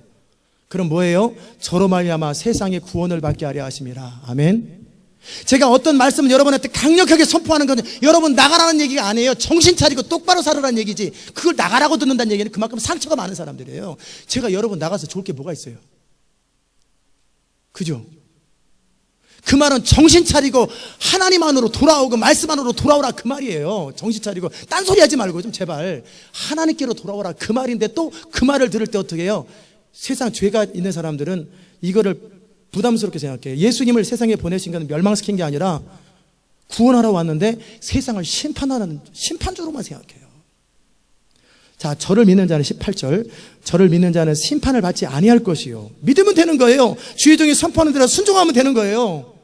그럼 뭐예요? 저로 말미암아 세상의 구원을 받게 하려 하심이라. 아멘. 제가 어떤 말씀을 여러분한테 강력하게 선포하는 건 여러분 나가라는 얘기가 아니에요. 정신 차리고 똑바로 살으라는 얘기지. 그걸 나가라고 듣는다는 얘기는 그만큼 상처가 많은 사람들이에요. 제가 여러분 나가서 좋을 게 뭐가 있어요? 그죠? 그 말은 정신 차리고 하나님 안으로 돌아오고 말씀 안으로 돌아오라 그 말이에요. 정신 차리고 딴소리 하지 말고 좀 제발 하나님께로 돌아오라 그 말인데, 또 그 말을 들을 때 어떻게 해요? 세상 죄가 있는 사람들은 이거를 부담스럽게 생각해요. 예수님을 세상에 보내신 건 멸망시킨 게 아니라 구원하러 왔는데 세상을 심판하는 심판주로만 생각해요. 자, 저를 믿는 자는 18절. 저를 믿는 자는 심판을 받지 아니할 것이요. 믿으면 되는 거예요. 주의 종이 선포하는 대로 순종하면 되는 거예요.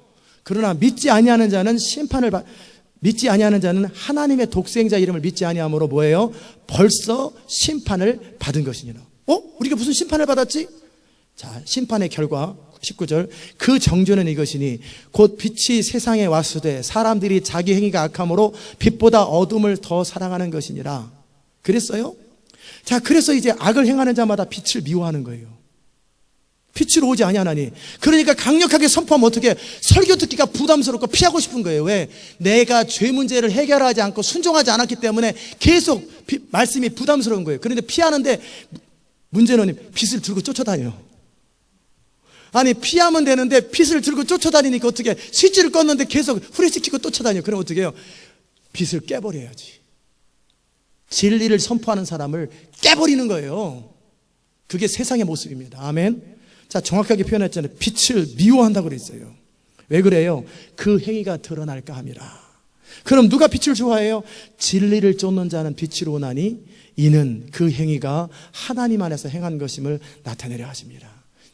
그러나 믿지 아니하는 자는 믿지 아니하는 자는 하나님의 독생자 이름을 믿지 아니함으로 뭐예요? 벌써 심판을 받은 것이니라. 우리가 무슨 심판을 받았지? 자, 심판의 결과 19절. 그 정죄는 이것이니 곧 빛이 세상에 왔으되 사람들이 자기 행위가 악함으로 빛보다 어둠을 더 사랑하는 것이니라. 그랬어요? 자, 그래서 이제 악을 행하는 자마다 빛을 미워하는 거예요. 빛으로 오지 아니하나니. 그러니까 강력하게 선포하면 어떻게, 설교 듣기가 부담스럽고 피하고 싶은 거예요. 왜? 내가 죄 문제를 해결하지 않고 순종하지 않았기 때문에 계속 말씀이 부담스러운 거예요. 그런데 피하는데 문제는 빛을 들고 쫓아다녀요. 아니, 피하면 되는데 빛을 들고 쫓아다니니까 어떻게, 스위치를 껐는데 계속 후레시키고 쫓아다녀요. 그럼 어떻게 해요? 빛을 깨버려야지. 진리를 선포하는 사람을 깨버리는 거예요. 그게 세상의 모습입니다. 아멘. 자, 정확하게 표현했잖아요. 빛을 미워한다고 그랬어요. 왜 그래요? 그 행위가 드러날까 함이라. 그럼 누가 빛을 좋아해요? 진리를 쫓는 자는 빛으로 오나니 이는 그 행위가 하나님 안에서 행한 것임을 나타내려 하십니다.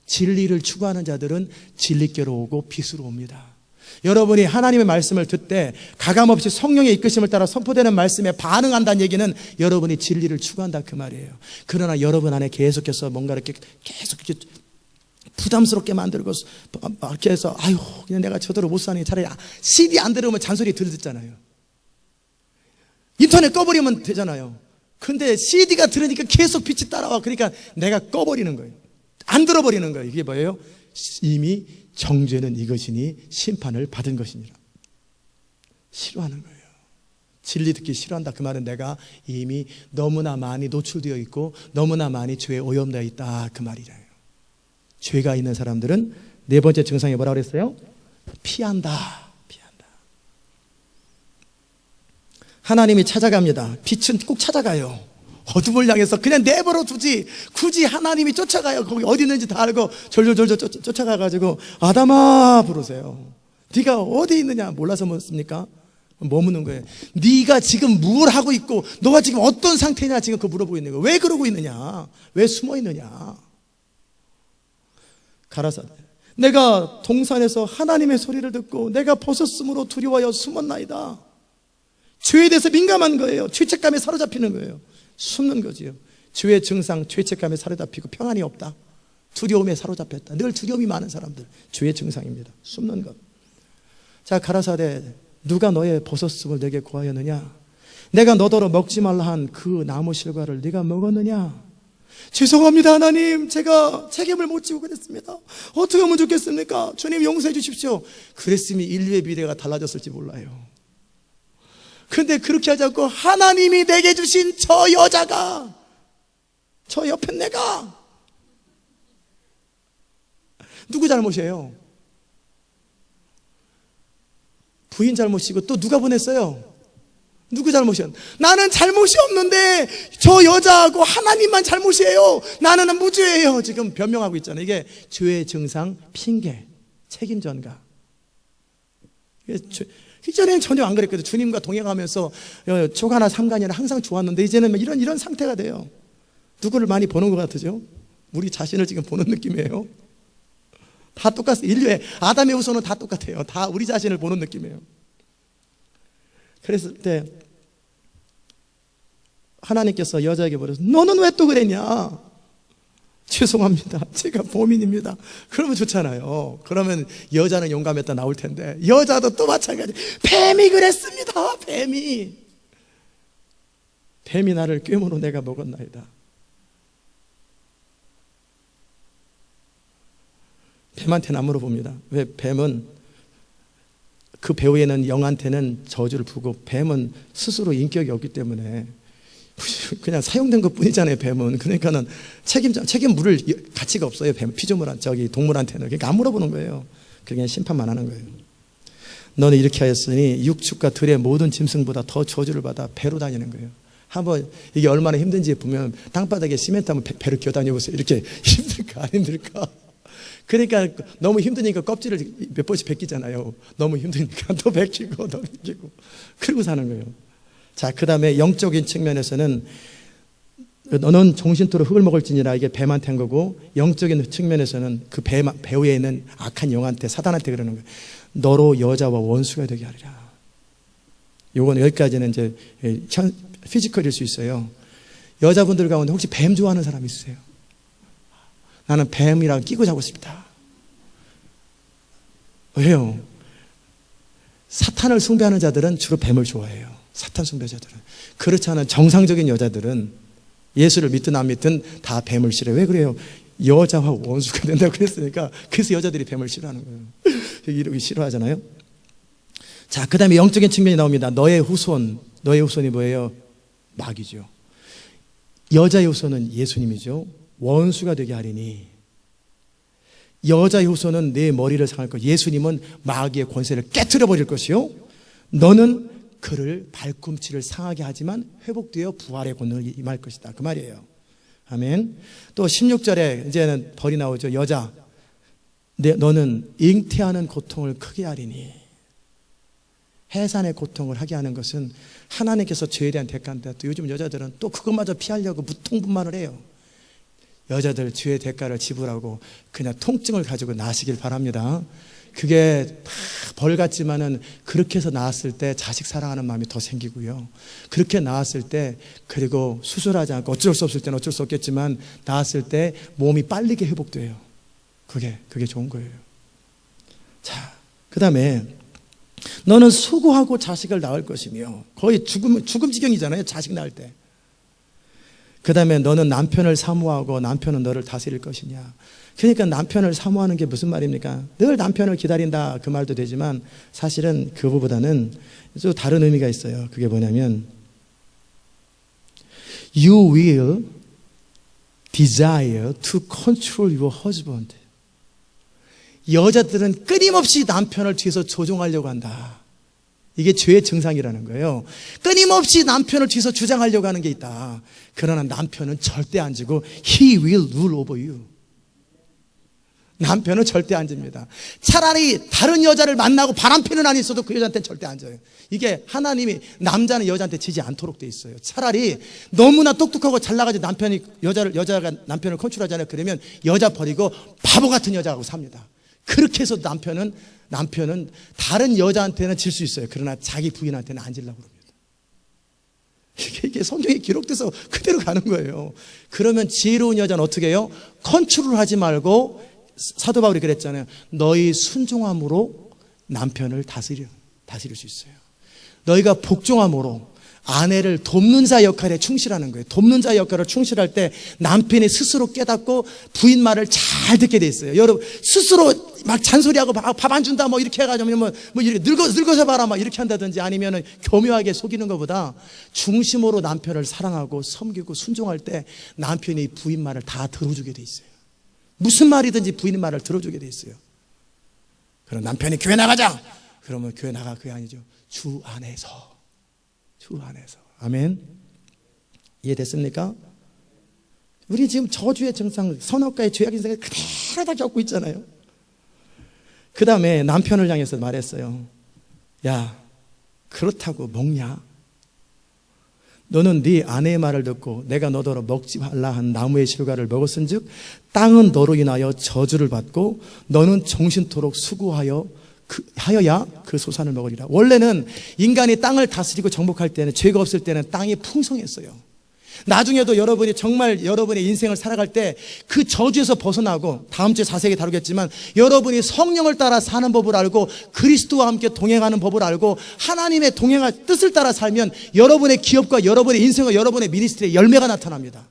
진리를 추구하는 자들은 진리께로 오고 빛으로 옵니다. 여러분이 하나님의 말씀을 듣되 가감없이 성령의 이끄심을 따라 선포되는 말씀에 반응한다는 얘기는 여러분이 진리를 추구한다 그 말이에요. 그러나 여러분 안에 계속해서 뭔가 이렇게 계속 이렇게 부담스럽게 만들고 이렇게 해서 그냥 내가 저대로 못 사니 차라리 CD 안 들으면 잔소리 덜 듣잖아요. 인터넷 꺼버리면 되잖아요. 근데 CD가 들으니까 계속 빛이 따라와. 그러니까 내가 꺼버리는 거예요. 안 들어버리는 거예요. 이게 뭐예요? 이미 정죄는 이것이니 심판을 받은 것이니라. 싫어하는 거예요. 진리 듣기 싫어한다. 그 말은 내가 이미 너무나 많이 노출되어 있고 너무나 많이 죄에 오염되어 있다. 그 말이래요. 죄가 있는 사람들은 네 번째 증상이 뭐라고 그랬어요? 피한다. 하나님이 찾아갑니다. 빛은 꼭 찾아가요. 어둠을 향해서 그냥 내버려 두지 굳이 하나님이 쫓아가요. 거기 어디 있는지 다 알고 졸졸졸졸 쫓아가가지고 아담아 부르세요. 네가 어디 있느냐 몰라서 묻습니까? 뭐 묻는 거예요? 네가 지금 뭘 하고 있고 너가 지금 어떤 상태냐 지금 그거 물어보고 있는 거예요. 왜 그러고 있느냐? 왜 숨어 있느냐? 가라사대 내가 동산에서 하나님의 소리를 듣고 내가 벗었으므로 두려워하여 숨었나이다. 죄에 대해서 민감한 거예요. 죄책감에 사로잡히는 거예요. 숨는 거지요. 죄의 증상, 죄책감에 사로잡히고 평안이 없다. 두려움에 사로잡혔다. 늘 두려움이 많은 사람들, 죄의 증상입니다. 숨는 것. 자, 가라사대 누가 너의 버섯쑥을 내게 구하였느냐? 내가 너더러 먹지 말라 한 그 나무 실과를 네가 먹었느냐? 죄송합니다 하나님, 제가 책임을 못 지고 그랬습니다. 어떻게 하면 좋겠습니까? 주님 용서해 주십시오. 그랬으면 인류의 미래가 달라졌을지 몰라요. 근데 그렇게 하지 않고 하나님이 내게 주신 저 여자가, 저 옆에 내가 누구 잘못이에요? 부인 잘못이고 또 누가 보냈어요? 누구 잘못이야? 나는 잘못이 없는데 저 여자하고 하나님만 잘못이에요. 나는 무죄예요. 지금 변명하고 있잖아요. 이게 죄의 증상, 핑계, 책임 전가. 이전에는 전혀 안 그랬거든요. 주님과 동행하면서 초가나 삼간이나 항상 좋았는데 이제는 이런 상태가 돼요. 누구를 많이 보는 것 같으죠? 우리 자신을 지금 보는 느낌이에요. 다 똑같아요. 인류의 아담의 후손은 다 똑같아요. 다 우리 자신을 보는 느낌이에요. 그랬을 때 하나님께서 여자에게 물어서 너는 왜 또 그랬냐? 죄송합니다. 제가 범인입니다. 그러면 좋잖아요. 그러면 여자는 용감했다 나올 텐데 여자도 또 마찬가지. 뱀이 그랬습니다. 뱀이 나를 꾀으로 내가 먹었나이다. 뱀한테는 안 물어봅니다. 왜? 뱀은 그 배우에는 영한테는 저주를 부고 뱀은 스스로 인격이 없기 때문에 그냥 사용된 것 뿐이잖아요. 뱀은. 그러니까는 책임 물을 가치가 없어요. 뱀 피조물한 동물한테는. 그러니까 안 물어보는 거예요. 그냥 심판만 하는 거예요. 너는 이렇게 하였으니 육축과 들의 모든 짐승보다 더 저주를 받아 배로 다니는 거예요. 한번 이게 얼마나 힘든지 보면 땅바닥에 시멘트 한번 배를 기어 다녀보세요. 이렇게 힘들까 안 힘들까? 그러니까 너무 힘드니까 껍질을 몇 번씩 벗기잖아요. 너무 힘드니까 또 벗기고 또 벗기고 그러고 사는 거예요. 자, 그 다음에 영적인 측면에서는 너는 종신토로 흙을 먹을지니라, 이게 뱀한테 한 거고, 영적인 측면에서는 그 배후에 있는 악한 영한테, 사단한테 그러는 거예요. 너로 여자와 원수가 되게 하리라. 요건 여기까지는 이제 피지컬일 수 있어요. 여자분들 가운데 혹시 뱀 좋아하는 사람 있으세요? 나는 뱀이랑 끼고 자고 싶다. 왜요? 사탄을 숭배하는 자들은 주로 뱀을 좋아해요. 사탄 숭배자들은. 그렇지 않은 정상적인 여자들은 예수를 믿든 안 믿든 다 뱀을 싫어해요. 왜 그래요? 여자와 원수가 된다고 그랬으니까. 그래서 여자들이 뱀을 싫어하는 거예요. 이렇게 싫어하잖아요. 자, 그 다음에 영적인 측면이 나옵니다. 너의 후손이 뭐예요? 마귀죠. 여자의 후손은 예수님이죠. 원수가 되게 하리니, 여자의 후손은 내 머리를 상할 것, 예수님은 마귀의 권세를 깨트려 버릴 것이요, 너는 그를 발꿈치를 상하게 하지만 회복되어 부활의 권능을 임할 것이다. 그 말이에요. 아멘. 또 16절에 이제는 벌이 나오죠. 여자, 너는 잉태하는 고통을 크게 하리니. 해산의 고통을 하게 하는 것은 하나님께서 죄에 대한 대가인데, 또 요즘 여자들은 또 그것마저 피하려고 무통분만을 해요. 여자들 죄의 대가를 지불하고 그냥 통증을 가지고 나시길 바랍니다. 그게 다 벌 같지만은 그렇게 해서 낳았을 때 자식 사랑하는 마음이 더 생기고요. 그렇게 낳았을 때, 그리고 수술하지 않고 어쩔 수 없을 때는 어쩔 수 없겠지만 낳았을 때 몸이 빠르게 회복돼요. 그게 좋은 거예요. 자, 그 다음에 너는 수고하고 자식을 낳을 것이며, 거의 죽음 지경이잖아요, 자식 낳을 때. 그 다음에 너는 남편을 사모하고 남편은 너를 다스릴 것이냐. 그러니까 남편을 사모하는 게 무슨 말입니까? 늘 남편을 기다린다 그 말도 되지만 사실은 그거보다는 좀 다른 의미가 있어요. 그게 뭐냐면 You will desire to control your husband. 여자들은 끊임없이 남편을 뒤에서 조종하려고 한다. 이게 죄의 증상이라는 거예요. 끊임없이 남편을 뒤에서 주장하려고 하는 게 있다. 그러나 남편은 절대 안 지고 He will rule over you. 남편은 절대 안 집니다. 차라리 다른 여자를 만나고 바람피는 안 있어도 그 여자한테는 절대 안 져요. 이게 하나님이 남자는 여자한테 지지 않도록 돼 있어요. 차라리 너무나 똑똑하고 잘 나가지고 여자가 남편을 컨트롤하잖아요. 그러면 여자 버리고 바보 같은 여자하고 삽니다. 그렇게 해서 남편은 다른 여자한테는 질 수 있어요. 그러나 자기 부인한테는 안 질라고 그럽니다. 이게 성경에 기록돼서 그대로 가는 거예요. 그러면 지혜로운 여자는 어떻게 해요? 컨트롤하지 말고, 사도 바울이 그랬잖아요. 너희 순종함으로 남편을 다스릴 수 있어요. 너희가 복종함으로 아내를 돕는 자 역할에 충실하는 거예요. 돕는 자 역할을 충실할 때 남편이 스스로 깨닫고 부인 말을 잘 듣게 돼 있어요. 여러분 스스로 막 잔소리하고 밥 안 준다 뭐 이렇게 해가지고 뭐 이렇게 늙어서 봐라 막 이렇게 한다든지 아니면은 교묘하게 속이는 것보다 중심으로 남편을 사랑하고 섬기고 순종할 때 남편이 부인 말을 다 들어주게 돼 있어요. 무슨 말이든지 부인 말을 들어주게 돼 있어요. 그럼 남편이 교회 나가자. 그러면 교회 나가. 그게 아니죠. 주 안에서. 아멘. 이해됐습니까? 우리 지금 저주의 증상, 선악과의 죄악 인생을 그대로 다 겪고 있잖아요. 그 다음에 남편을 향해서 말했어요. 야, 그렇다고 먹냐? 너는 네 아내의 말을 듣고 내가 너더러 먹지 말라 한 나무의 실과를 먹었은즉 땅은 너로 인하여 저주를 받고 너는 정신토록 수고하여 하여야 그 소산을 먹으리라. 원래는 인간이 땅을 다스리고 정복할 때는, 죄가 없을 때는 땅이 풍성했어요. 나중에도 여러분이 정말 여러분의 인생을 살아갈 때 그 저주에서 벗어나고, 다음 주에 자세히 다루겠지만 여러분이 성령을 따라 사는 법을 알고 그리스도와 함께 동행하는 법을 알고 하나님의 동행할 뜻을 따라 살면 여러분의 기업과 여러분의 인생과 여러분의 미니스트리에 열매가 나타납니다.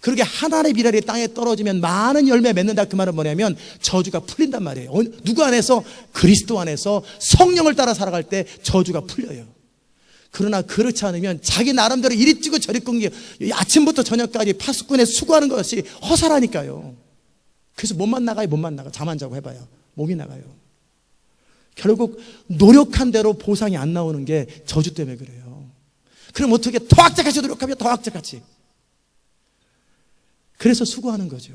그렇게 하나님의 비랄이 땅에 떨어지면 많은 열매 맺는다. 그 말은 뭐냐면 저주가 풀린단 말이에요. 누구 안에서? 그리스도 안에서 성령을 따라 살아갈 때 저주가 풀려요. 그러나 그렇지 않으면 자기 나름대로 이리 뛰고 저리 끊기, 아침부터 저녁까지 파수꾼에 수고하는 것이 허사라니까요. 그래서 몸만 나가요. 잠 안 자고 해봐요. 몸이 나가요. 결국 노력한 대로 보상이 안 나오는 게 저주 때문에 그래요. 그럼 어떻게? 더 악착같이 노력하면 더 악착같이. 그래서 수고하는 거죠.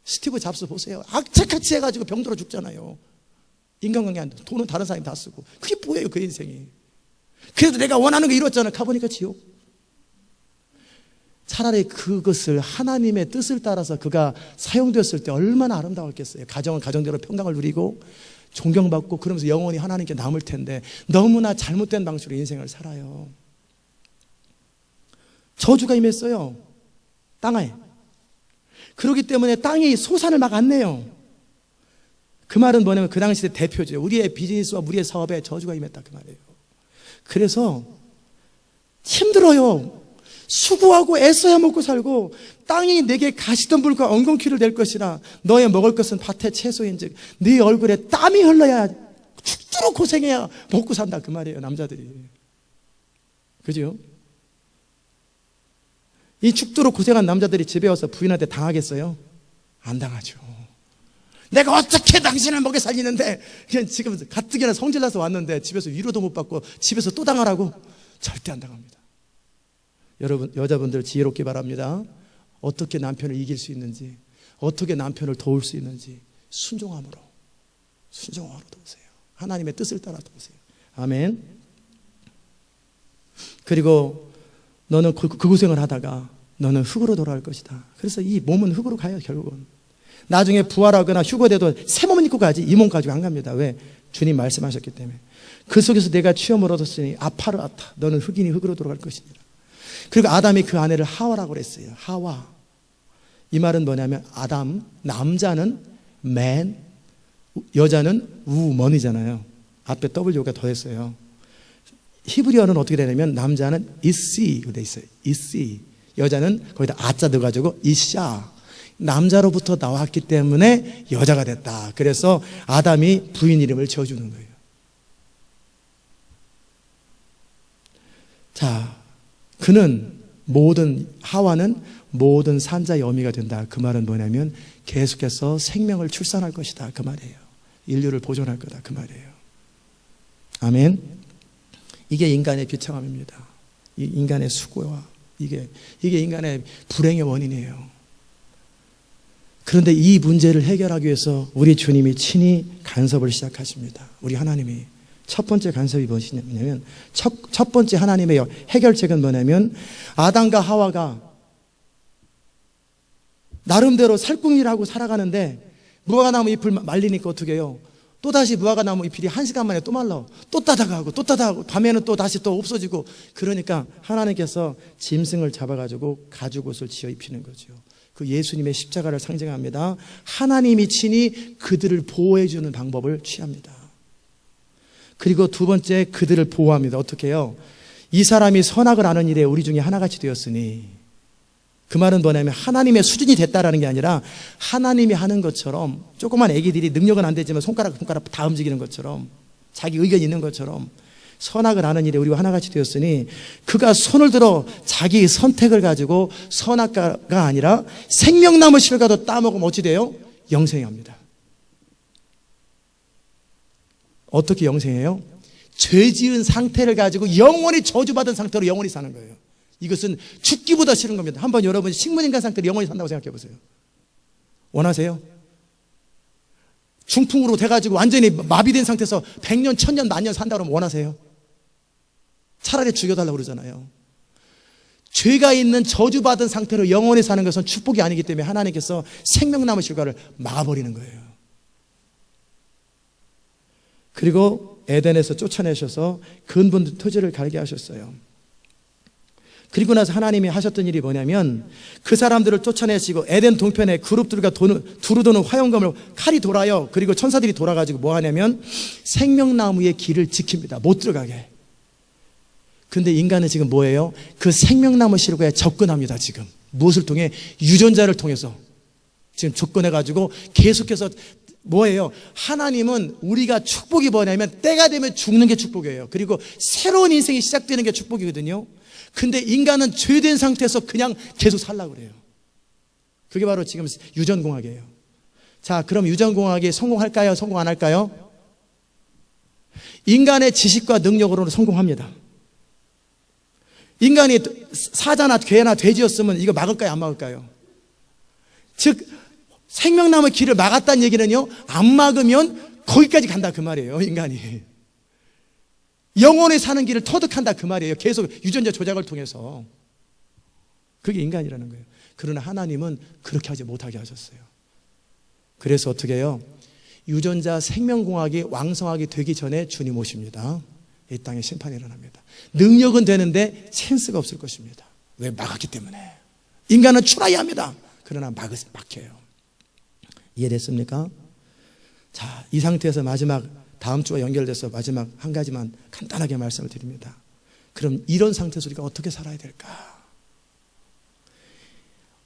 스티브 잡스 보세요. 악착같이 해가지고 병들어 죽잖아요. 인간관계 안 돼. 돈은 다른 사람이 다 쓰고. 그게 뭐예요, 그 인생이. 그래도 내가 원하는 거 이뤘잖아. 가보니까 지옥. 차라리 그것을 하나님의 뜻을 따라서 그가 사용되었을 때 얼마나 아름다웠겠어요. 가정은 가정대로 평강을 누리고 존경받고 그러면서 영원히 하나님께 남을 텐데 너무나 잘못된 방식으로 인생을 살아요. 저주가 임했어요. 땅에. 그렇기 때문에 땅이 소산을 막 안 내요. 그 말은 뭐냐면 그 당시에 대표죠. 우리의 비즈니스와 우리의 사업에 저주가 임했다 그 말이에요. 그래서 힘들어요. 수고하고 애써야 먹고 살고 땅이 내게 가시덤불과 엉겅퀴를 낼 것이라 너의 먹을 것은 밭의 채소인즉 네 얼굴에 땀이 흘러야 죽도록 고생해야 먹고 산다 그 말이에요. 남자들이. 그죠? 이 죽도록 고생한 남자들이 집에 와서 부인한테 당하겠어요? 안 당하죠. 내가 어떻게 당신을 먹여 살리는데 그냥 지금 가뜩이나 성질나서 왔는데 집에서 위로도 못 받고 집에서 또 당하라고? 절대 안 당합니다. 여러분 여자분들 지혜롭기 바랍니다. 어떻게 남편을 이길 수 있는지, 어떻게 남편을 도울 수 있는지 순종함으로 도우세요. 하나님의 뜻을 따라 도우세요. 아멘. 그리고 너는 그 고생을 하다가 너는 흙으로 돌아갈 것이다. 그래서 이 몸은 흙으로 가요. 결국은 나중에 부활하거나 휴거돼도 새 몸을 입고 가지 이 몸 가지고 안 갑니다. 왜? 주님 말씀하셨기 때문에. 그 속에서 내가 취험을 얻었으니 아파르아타 너는 흙이니 흙으로 돌아갈 것이니라. 그리고 아담이 그 아내를 하와라고 그랬어요. 하와. 이 말은 뭐냐면 아담, 남자는 man, 여자는 woman이잖아요. 앞에 W가 더했어요. 히브리어는 어떻게 되냐면 남자는 이씨 돼 있어요. 이씨. 여자는 거기다 아자 넣어가지고 이샤. 남자로부터 나왔기 때문에 여자가 됐다. 그래서 아담이 부인 이름을 지어주는 거예요. 자, 하와는 모든 산자의 어미가 된다. 그 말은 뭐냐면 계속해서 생명을 출산할 것이다. 그 말이에요. 인류를 보존할 거다. 그 말이에요. 아멘. 이게 인간의 비참함입니다. 이 인간의 수고와 이게 인간의 불행의 원인이에요. 그런데 이 문제를 해결하기 위해서 우리 주님이 친히 간섭을 시작하십니다. 우리 하나님이 첫 번째 간섭이 무엇이냐면 첫 번째 하나님의 해결책은 뭐냐면 아담과 하와가 나름대로 살궁리를 살아가는데 무화과나무 잎을 말리니까 어떻게 해요? 또다시 무화과나무 잎이 1시간 만에 또 말라. 또 따다가고 또 따다가고 밤에는 또 다시 또 없어지고 그러니까 하나님께서 짐승을 잡아가지고 가죽옷을 지어 입히는 거죠. 그 예수님의 십자가를 상징합니다. 하나님이 친히 그들을 보호해주는 방법을 취합니다. 그리고 두 번째 그들을 보호합니다. 어떻게 해요? 이 사람이 선악을 아는 일에 우리 중에 하나같이 되었으니 그 말은 뭐냐면 하나님의 수준이 됐다라는 게 아니라 하나님이 하는 것처럼 조그만 애기들이 능력은 안 되지만 손가락 다 움직이는 것처럼 자기 의견이 있는 것처럼 선악을 아는 일에 우리와 하나같이 되었으니 그가 손을 들어 자기 선택을 가지고 선악과가 아니라 생명나무 실과도 따먹으면 어찌 돼요? 영생합니다. 어떻게 영생해요? 죄 지은 상태를 가지고 영원히 저주받은 상태로 영원히 사는 거예요. 이것은 죽기보다 싫은 겁니다. 한번 여러분 식물인간 상태로 영원히 산다고 생각해 보세요. 원하세요? 중풍으로 돼가지고 완전히 마비된 상태에서 100년, 1000년, 만년 산다고 그러면 원하세요? 차라리 죽여달라고 그러잖아요. 죄가 있는 저주받은 상태로 영원히 사는 것은 축복이 아니기 때문에 하나님께서 생명나무 실과를 막아버리는 거예요. 그리고 에덴에서 쫓아내셔서 근본 토지를 갈게 하셨어요. 그리고 나서 하나님이 하셨던 일이 뭐냐면 그 사람들을 쫓아내시고 에덴 동편에 그룹들과 두루도는 화염검을 칼이 돌아요. 그리고 천사들이 돌아가지고 뭐 하냐면 생명나무의 길을 지킵니다. 못 들어가게. 근데 인간은 지금 뭐예요? 그 생명나무 실과에 접근합니다. 지금 무엇을 통해? 유전자를 통해서 지금 접근해가지고 계속해서 뭐예요? 하나님은 우리가 축복이 뭐냐면 때가 되면 죽는 게 축복이에요. 그리고 새로운 인생이 시작되는 게 축복이거든요. 근데 인간은 죄된 상태에서 그냥 계속 살라고 그래요. 그게 바로 지금 유전공학이에요. 자, 그럼 유전공학이 성공할까요? 성공 안 할까요? 인간의 지식과 능력으로는 성공합니다. 인간이 사자나 개나 돼지였으면 이거 막을까요? 안 막을까요? 즉 생명나무 길을 막았다는 얘기는요, 안 막으면 거기까지 간다 그 말이에요. 인간이 영원히 사는 길을 터득한다 그 말이에요. 계속 유전자 조작을 통해서. 그게 인간이라는 거예요. 그러나 하나님은 그렇게 하지 못하게 하셨어요. 그래서 어떻게 해요? 유전자 생명공학이 왕성하게 되기 전에 주님 오십니다. 이 땅에 심판이 일어납니다. 능력은 되는데 찬스가 없을 것입니다. 왜? 막았기 때문에. 인간은 추라이합니다. 그러나 막혀요. 이해됐습니까? 자, 이 상태에서 마지막 다음 주와 연결돼서 마지막 한 가지만 간단하게 말씀을 드립니다. 그럼 이런 상태에서 우리가 어떻게 살아야 될까?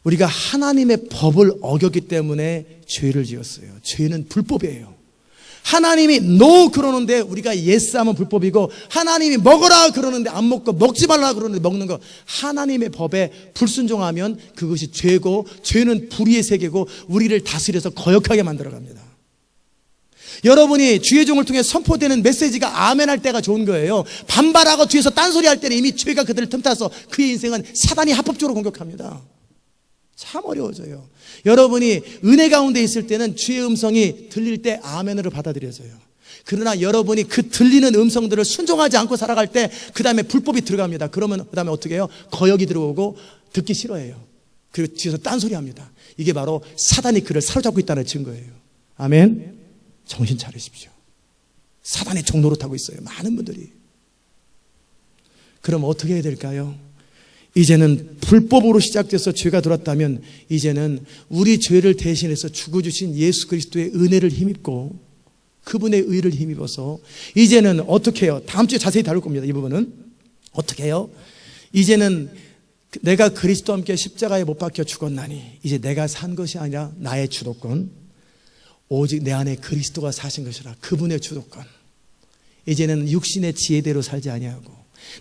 우리가 하나님의 법을 어겼기 때문에 죄를 지었어요. 죄는 불법이에요. 하나님이 NO 그러는데 우리가 yes 하면 불법이고, 하나님이 먹어라 그러는데 안 먹고, 먹지 말라 그러는데 먹는 거, 하나님의 법에 불순종하면 그것이 죄고, 죄는 불의의 세계고 우리를 다스려서 거역하게 만들어갑니다. 여러분이 주의 종을 통해 선포되는 메시지가 아멘 할 때가 좋은 거예요. 반발하고 뒤에서 딴소리 할 때는 이미 죄가 그들을 틈타서 그의 인생은 사단이 합법적으로 공격합니다. 참 어려워져요. 여러분이 은혜 가운데 있을 때는 주의 음성이 들릴 때 아멘으로 받아들여져요. 그러나 여러분이 그 들리는 음성들을 순종하지 않고 살아갈 때 그 다음에 불법이 들어갑니다. 그러면 그 다음에 어떻게 해요? 거역이 들어오고 듣기 싫어해요. 그리고 뒤에서 딴소리 합니다. 이게 바로 사단이 그를 사로잡고 있다는 증거예요. 아멘. 정신 차리십시오. 사단의 종노릇하고 있어요. 많은 분들이. 그럼 어떻게 해야 될까요? 이제는 불법으로 시작돼서 죄가 들어왔다면 이제는 우리 죄를 대신해서 죽어주신 예수 그리스도의 은혜를 힘입고 그분의 의를 힘입어서 이제는 어떻게 해요? 다음 주에 자세히 다룰 겁니다. 이 부분은 어떻게 해요? 이제는 내가 그리스도와 함께 십자가에 못 박혀 죽었나니 이제 내가 산 것이 아니라 나의 주도권, 오직 내 안에 그리스도가 사신 것이라. 그분의 주도권. 이제는 육신의 지혜대로 살지 아니하고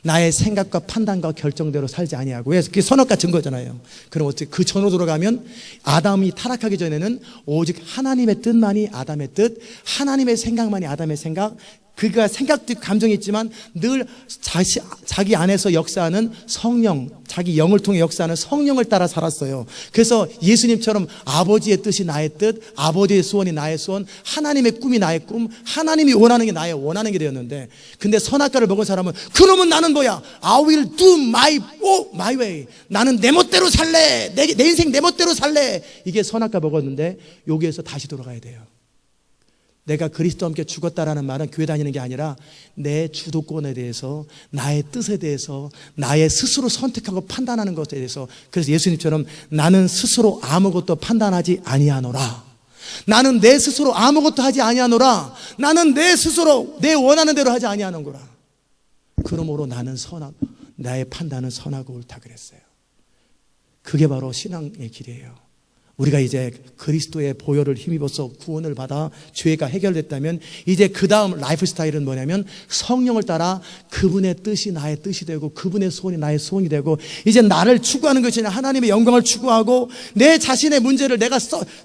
나의 생각과 판단과 결정대로 살지 아니하고. 그래서 그게 선악과 증거잖아요. 그럼 어떻게 그 전으로 돌아가면 아담이 타락하기 전에는 오직 하나님의 뜻만이 아담의 뜻, 하나님의 생각만이 아담의 생각. 그가 생각도 감정이 있지만 늘 자기 안에서 역사하는 성령, 자기 영을 통해 역사하는 성령을 따라 살았어요. 그래서 예수님처럼 아버지의 뜻이 나의 뜻, 아버지의 소원이 나의 소원, 하나님의 꿈이 나의 꿈, 하나님이 원하는 게 나의 원하는 게 되었는데, 근데 선악과를 먹은 사람은 그러면 나는 뭐야? I will do my way. 나는 내 멋대로 살래. 내 인생 내 멋대로 살래. 이게 선악과 먹었는데 여기에서 다시 돌아가야 돼요. 내가 그리스도와 함께 죽었다라는 말은 교회 다니는 게 아니라 내 주도권에 대해서, 나의 뜻에 대해서, 나의 스스로 선택하고 판단하는 것에 대해서. 그래서 예수님처럼 나는 스스로 아무것도 판단하지 아니하노라. 나는 내 스스로 아무것도 하지 아니하노라. 나는 내 스스로 내 원하는 대로 하지 아니하는구나. 그러므로 나는 나의 판단은 선하고 옳다 그랬어요. 그게 바로 신앙의 길이에요. 우리가 이제 그리스도의 보혈을 힘입어서 구원을 받아 죄가 해결됐다면 이제 그 다음 라이프 스타일은 뭐냐면 성령을 따라 그분의 뜻이 나의 뜻이 되고 그분의 소원이 나의 소원이 되고, 이제 나를 추구하는 것이 아니라 하나님의 영광을 추구하고 내 자신의 문제를 내가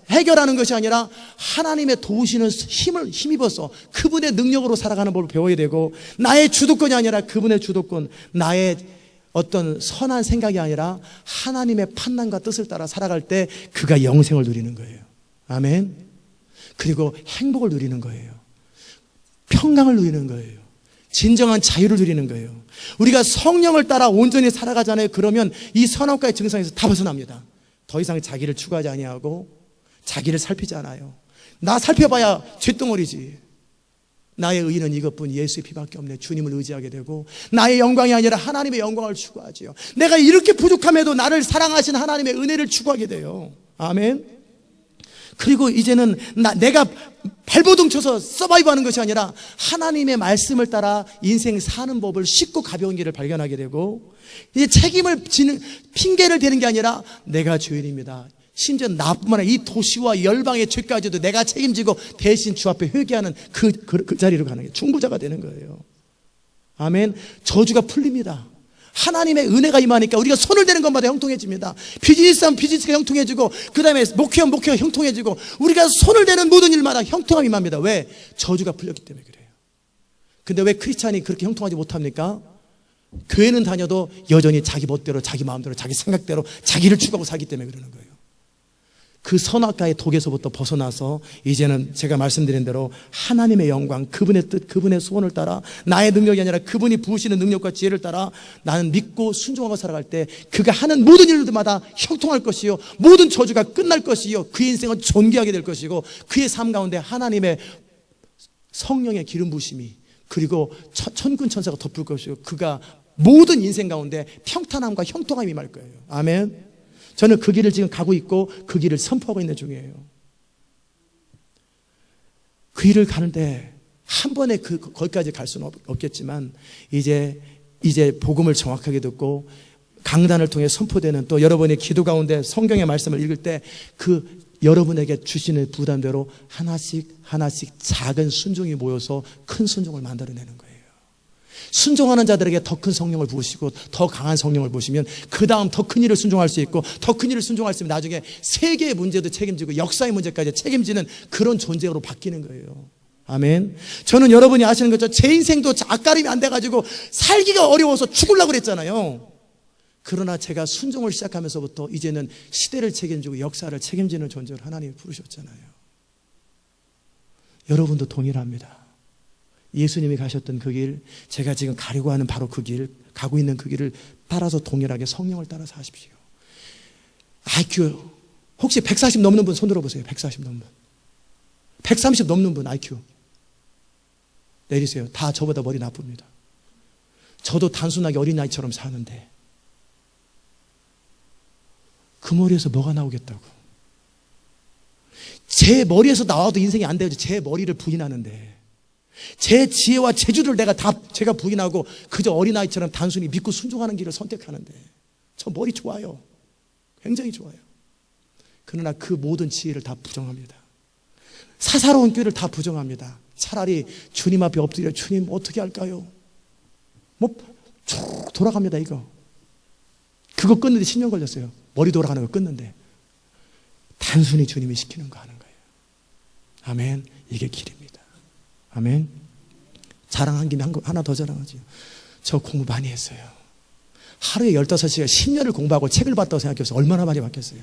해결하는 것이 아니라 하나님의 도우시는 힘을 힘입어서 그분의 능력으로 살아가는 법을 배워야 되고, 나의 주도권이 아니라 그분의 주도권, 나의 어떤 선한 생각이 아니라 하나님의 판단과 뜻을 따라 살아갈 때 그가 영생을 누리는 거예요. 아멘. 그리고 행복을 누리는 거예요. 평강을 누리는 거예요. 진정한 자유를 누리는 거예요. 우리가 성령을 따라 온전히 살아가잖아요. 그러면 이 선악과의 증상에서 다 벗어납니다. 더 이상 자기를 추구하지 아니하고 자기를 살피지 않아요. 나 살펴봐야 쇳덩어리지. 나의 의는 이것뿐 예수의 피밖에 없네. 주님을 의지하게 되고 나의 영광이 아니라 하나님의 영광을 추구하지요. 내가 이렇게 부족함에도 나를 사랑하신 하나님의 은혜를 추구하게 돼요. 아멘. 그리고 이제는 내가 발버둥 쳐서 서바이브하는 것이 아니라 하나님의 말씀을 따라 인생 사는 법을 쉽고 가벼운 길을 발견하게 되고, 이제 책임을 지는 핑계를 대는 게 아니라 내가 죄인입니다. 심지어 나뿐만 아니라 이 도시와 열방의 죄까지도 내가 책임지고 대신 주 앞에 회개하는 그 자리로 가는 게 중보자가 되는 거예요. 아멘. 저주가 풀립니다. 하나님의 은혜가 임하니까 우리가 손을 대는 것마다 형통해집니다. 비즈니스 하면 비즈니스가 형통해지고, 그 다음에 목회하면 목회가 형통해지고, 우리가 손을 대는 모든 일마다 형통함이 임합니다. 왜? 저주가 풀렸기 때문에 그래요. 근데 왜 크리스찬이 그렇게 형통하지 못합니까? 교회는 다녀도 여전히 자기 멋대로, 자기 마음대로, 자기 생각대로 자기를 추구하고 살기 때문에 그러는 거예요. 그 선악과의 독에서부터 벗어나서 이제는 제가 말씀드린 대로 하나님의 영광, 그분의 뜻, 그분의 소원을 따라 나의 능력이 아니라 그분이 부으시는 능력과 지혜를 따라 나는 믿고 순종하고 살아갈 때 그가 하는 모든 일들마다 형통할 것이요, 모든 저주가 끝날 것이요, 그의 인생은 존귀하게 될 것이고, 그의 삶 가운데 하나님의 성령의 기름 부으심이, 그리고 천군 천사가 덮을 것이고, 그가 모든 인생 가운데 평탄함과 형통함이 임할 거예요. 아멘. 저는 그 길을 지금 가고 있고 그 길을 선포하고 있는 중이에요. 그 길을 가는데 한 번에 거기까지 갈 수는 없겠지만 이제 복음을 정확하게 듣고 강단을 통해 선포되는, 또 여러분의 기도 가운데 성경의 말씀을 읽을 때 그 여러분에게 주시는 부담대로 하나씩 작은 순종이 모여서 큰 순종을 만들어내는 거예요. 순종하는 자들에게 더 큰 성령을 부으시고 더 강한 성령을 부으시면 그 다음 더 큰 일을 순종할 수 있고, 더 큰 일을 순종할 수 있으면 나중에 세계의 문제도 책임지고 역사의 문제까지 책임지는 그런 존재로 바뀌는 거예요. 아멘. 저는 여러분이 아시는 것처럼 제 인생도 앞가림이 안 돼가지고 살기가 어려워서 죽으려고 그랬잖아요. 그러나 제가 순종을 시작하면서부터 이제는 시대를 책임지고 역사를 책임지는 존재로 하나님이 부르셨잖아요. 여러분도 동일합니다. 예수님이 가셨던 그 길, 제가 지금 가려고 하는 바로 그 길, 가고 있는 그 길을 따라서 동일하게 성령을 따라서 하십시오. IQ 혹시 140 넘는 분 손 들어보세요. 140 넘는 분. 130 넘는 분 IQ 내리세요. 다 저보다 머리 나쁩니다. 저도 단순하게 어린아이처럼 사는데 그 머리에서 뭐가 나오겠다고. 제 머리에서 나와도 인생이 안 돼요. 제 머리를 부인하는데, 제 지혜와 재주를 제가 부인하고 그저 어린아이처럼 단순히 믿고 순종하는 길을 선택하는데, 저 머리 좋아요. 굉장히 좋아요. 그러나 그 모든 지혜를 다 부정합니다. 사사로운 꾀를 다 부정합니다. 차라리 주님 앞에 엎드려, 주님 어떻게 할까요? 쭉 돌아갑니다. 이거 그거 끊는데 10년 걸렸어요. 머리 돌아가는 거 끊는데. 단순히 주님이 시키는 거 하는 거예요. 아멘. 이게 길입니다. 아멘. 자랑한 김에 하나 더 자랑하죠. 저 공부 많이 했어요. 하루에 15시간 10년을 공부하고 책을 봤다고 생각해서 얼마나 많이 봤겠어요.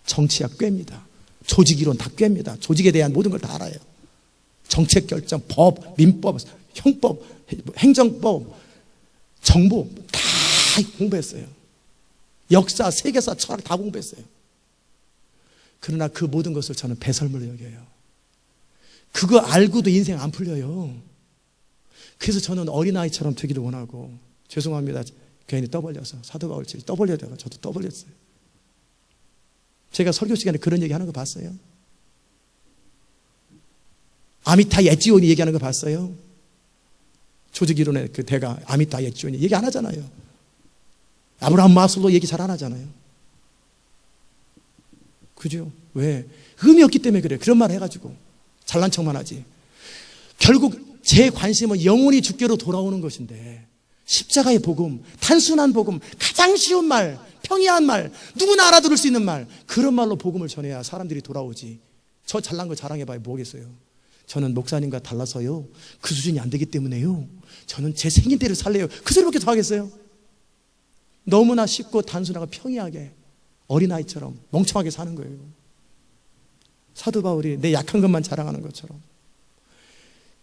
정치학 꿰입니다. 조직이론 다 꿰입니다. 조직에 대한 모든 걸 다 알아요. 정책 결정, 법, 민법, 형법, 행정법, 정보 다 공부했어요. 역사, 세계사, 철학 다 공부했어요. 그러나 그 모든 것을 저는 배설물로 여겨요. 그거 알고도 인생 안 풀려요. 그래서 저는 어린아이처럼 되기를 원하고, 죄송합니다. 괜히 떠벌려서, 사도 바울처럼 떠벌려다가 저도 떠벌렸어요. 제가 설교 시간에 그런 얘기 하는 거 봤어요? 아미타 예지온이 얘기하는 거 봤어요? 조직이론의 그 대가 아미타 예지온이 얘기 안 하잖아요. 아브라함 마슬로 얘기 잘 안 하잖아요. 그죠? 왜? 의미 없기 때문에 그래요. 그런 말 해가지고 잘난 척만 하지. 결국 제 관심은 영혼이 주께로 돌아오는 것인데, 십자가의 복음, 단순한 복음, 가장 쉬운 말, 평이한 말, 누구나 알아들을 수 있는 말, 그런 말로 복음을 전해야 사람들이 돌아오지. 저 잘난 거 자랑해봐야 뭐겠어요? 저는 목사님과 달라서요, 그 수준이 안 되기 때문에요, 저는 제 생긴 대로 살래요. 그 소리밖에 더 하겠어요? 너무나 쉽고 단순하고 평이하게 어린아이처럼 멍청하게 사는 거예요. 사도 바울이 내 약한 것만 자랑하는 것처럼.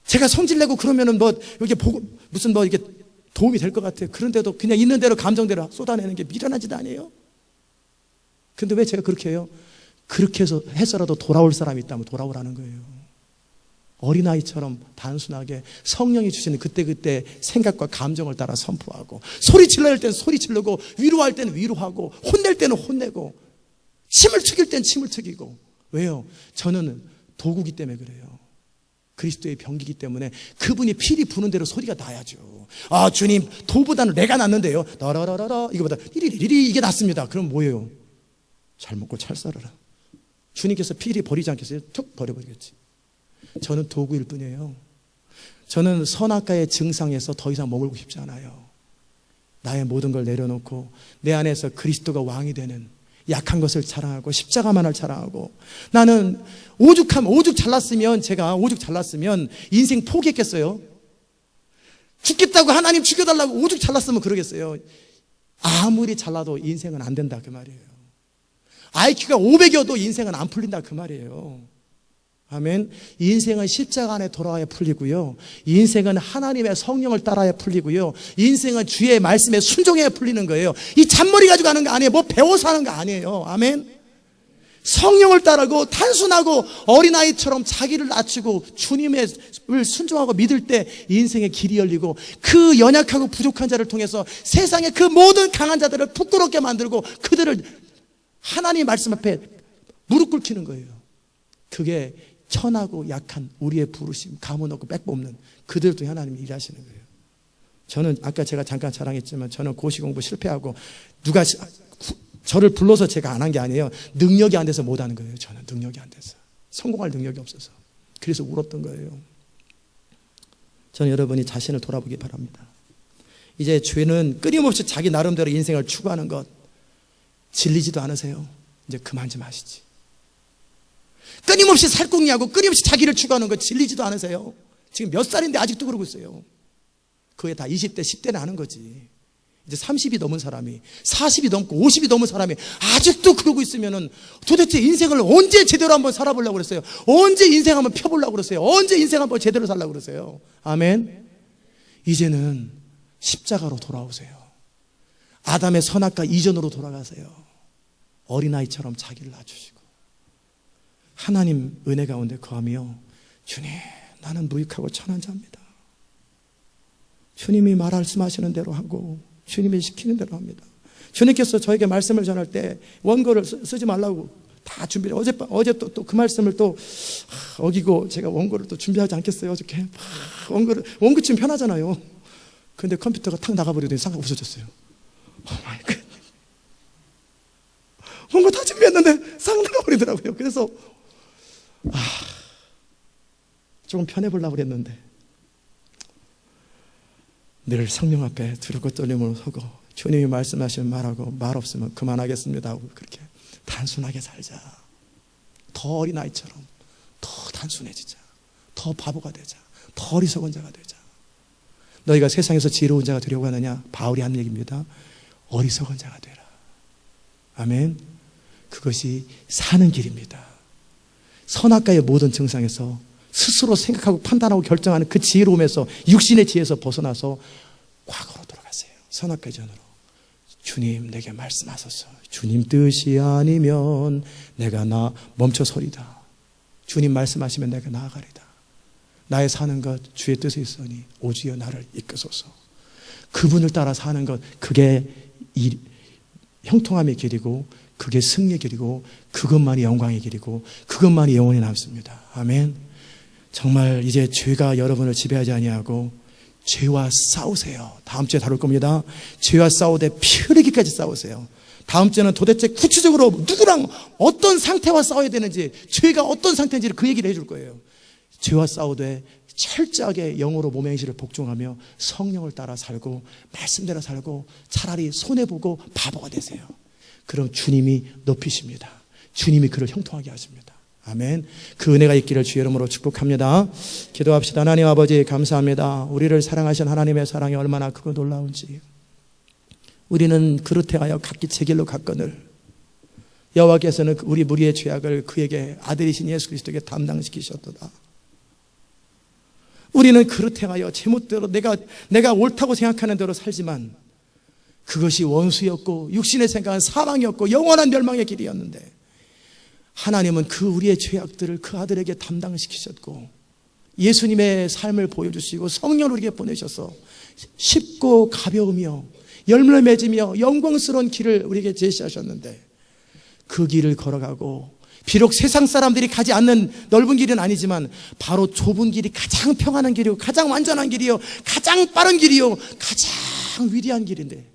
제가 성질내고 그러면은 이렇게 무슨 이렇게 도움이 될 것 같아요. 그런데도 그냥 있는 대로 감정대로 쏟아내는 게 미련한 짓 아니에요? 근데 왜 제가 그렇게 해요? 그렇게 해서라도 돌아올 사람이 있다면 돌아오라는 거예요. 어린아이처럼 단순하게 성령이 주시는 그때그때 생각과 감정을 따라 선포하고, 소리 질러야 할 때는 소리 지르고, 위로할 때는 위로하고, 혼낼 때는 혼내고, 침을 튀길 때는 침을 튀기고. 왜요? 저는 도구기 때문에 그래요. 그리스도의 병기기 때문에 그분이 피리 부는 대로 소리가 나야죠. 아, 주님, 도보다는 내가 낫는데요. 라라라라라, 이거보다 리리리리 이게 낫습니다. 그럼 뭐예요? 잘 먹고 잘 살아라. 주님께서 피리 버리지 않겠어요? 툭 버려버리겠지. 저는 도구일 뿐이에요. 저는 선악과의 증상에서 더 이상 머물고 싶지 않아요. 나의 모든 걸 내려놓고 내 안에서 그리스도가 왕이 되는, 약한 것을 자랑하고 십자가만을 자랑하고, 나는 오죽 잘났으면 인생 포기했겠어요? 죽겠다고 하나님 죽여달라고 오죽 잘났으면 그러겠어요? 아무리 잘나도 인생은 안 된다 그 말이에요. IQ가 500이어도 인생은 안 풀린다 그 말이에요. 아멘. 인생은 십자가 안에 돌아와야 풀리고요, 인생은 하나님의 성령을 따라야 풀리고요, 인생은 주의 말씀에 순종해야 풀리는 거예요. 이 잔머리 가지고 하는 거 아니에요. 뭐 배워서 하는 거 아니에요. 아멘. 성령을 따르고 단순하고 어린아이처럼 자기를 낮추고 주님을 순종하고 믿을 때 인생의 길이 열리고, 그 연약하고 부족한 자를 통해서 세상의 그 모든 강한 자들을 부끄럽게 만들고 그들을 하나님 말씀 앞에 무릎 꿇히는 거예요. 그게 천하고 약한 우리의 부르심, 가무없고 빼꼽는 그들을 통해 하나님이 일하시는 거예요. 저는 아까 제가 잠깐 자랑했지만, 저는 고시공부 실패하고 누가 저를 불러서 제가 안 한 게 아니에요. 능력이 안 돼서 못 하는 거예요. 저는 능력이 안 돼서, 성공할 능력이 없어서. 그래서 울었던 거예요. 저는 여러분이 자신을 돌아보기 바랍니다. 이제 죄는 끊임없이 자기 나름대로 인생을 추구하는 것, 질리지도 않으세요? 이제 그만 좀 하시지. 끊임없이 살궁리하고 끊임없이 자기를 추구하는 거 질리지도 않으세요? 지금 몇 살인데 아직도 그러고 있어요. 그게 다 20대, 10대는 하는 거지. 이제 30이 넘은 사람이, 40이 넘고 50이 넘은 사람이 아직도 그러고 있으면은 도대체 인생을 언제 제대로 한번 살아보려고 그랬어요? 언제 인생 한번 펴보려고 그랬어요? 언제 인생 한번 제대로 살려고 그랬어요? 아멘. 이제는 십자가로 돌아오세요. 아담의 선악과 이전으로 돌아가세요. 어린아이처럼 자기를 낮추시고 하나님 은혜 가운데 거하며, 주님, 나는 무익하고 천한 자입니다. 주님이 말씀하시는 대로 하고 주님이 시키는 대로 합니다. 주님께서 저에게 말씀을 전할 때 원고를 쓰지 말라고 다 준비를 어제 또 그 말씀을 또 어기고 제가 원고를 또 준비하지 않겠어요. 어저께 원고 치면 편하잖아요. 근데 컴퓨터가 탁 나가버리더니 쌍가 없어졌어요. 마이 갓. 원고 다 준비했는데 쌍 나가버리더라고요. 그래서 조금 편해보려고 그랬는데 늘 성령 앞에 두렵고 떨림으로 서고 주님이 말씀하시면 말하고 말 없으면 그만하겠습니다 하고 그렇게 단순하게 살자. 더 어린아이처럼 더 단순해지자. 더 바보가 되자. 더 어리석은 자가 되자. 너희가 세상에서 지혜로운 자가 되려고 하느냐? 바울이 한 얘기입니다. 어리석은 자가 되라. 아멘. 그것이 사는 길입니다. 선악과의 모든 증상에서 스스로 생각하고 판단하고 결정하는 그 지혜로움에서 육신의 지혜에서 벗어나서 과거로 돌아가세요. 선악과의 전으로. 주님 내게 말씀하소서. 주님 뜻이 아니면 내가 멈춰서리다. 주님 말씀하시면 내가 나아가리다. 나의 사는 것 주의 뜻에 있으니 오주여 나를 이끄소서. 그분을 따라 사는 것 그게 형통함의 길이고 그게 승리의 길이고 그것만이 영광의 길이고 그것만이 영원히 남습니다. 아멘. 정말 이제 죄가 여러분을 지배하지 아니하고 죄와 싸우세요. 다음 주에 다룰 겁니다. 죄와 싸우되 피 흘리기까지 싸우세요. 다음 주에는 도대체 구체적으로 누구랑 어떤 상태와 싸워야 되는지 죄가 어떤 상태인지를 그 얘기를 해줄 거예요. 죄와 싸우되 철저하게 영으로 몸의 행실을 복종하며 성령을 따라 살고 말씀대로 살고 차라리 손해보고 바보가 되세요. 그럼 주님이 높이십니다. 주님이 그를 형통하게 하십니다. 아멘. 그 은혜가 있기를 주의 이름으로 축복합니다. 기도합시다. 하나님 아버지 감사합니다. 우리를 사랑하신 하나님의 사랑이 얼마나 크고 놀라운지. 우리는 그릇해하여 각기 제 길로 갔거늘 여호와께서는 우리 무리의 죄악을 그에게 아들이신 예수 그리스도에게 담당시키셨도다. 우리는 그릇해하여 제멋대로 내가 옳다고 생각하는 대로 살지만 그것이 원수였고 육신의 생각은 사망이었고 영원한 멸망의 길이었는데 하나님은 그 우리의 죄악들을 그 아들에게 담당시키셨고 예수님의 삶을 보여주시고 성령을 우리에게 보내셔서 쉽고 가벼우며 열매 맺으며 영광스러운 길을 우리에게 제시하셨는데 그 길을 걸어가고 비록 세상 사람들이 가지 않는 넓은 길은 아니지만 바로 좁은 길이 가장 평안한 길이고 가장 완전한 길이요 가장 빠른 길이요 가장 위대한 길인데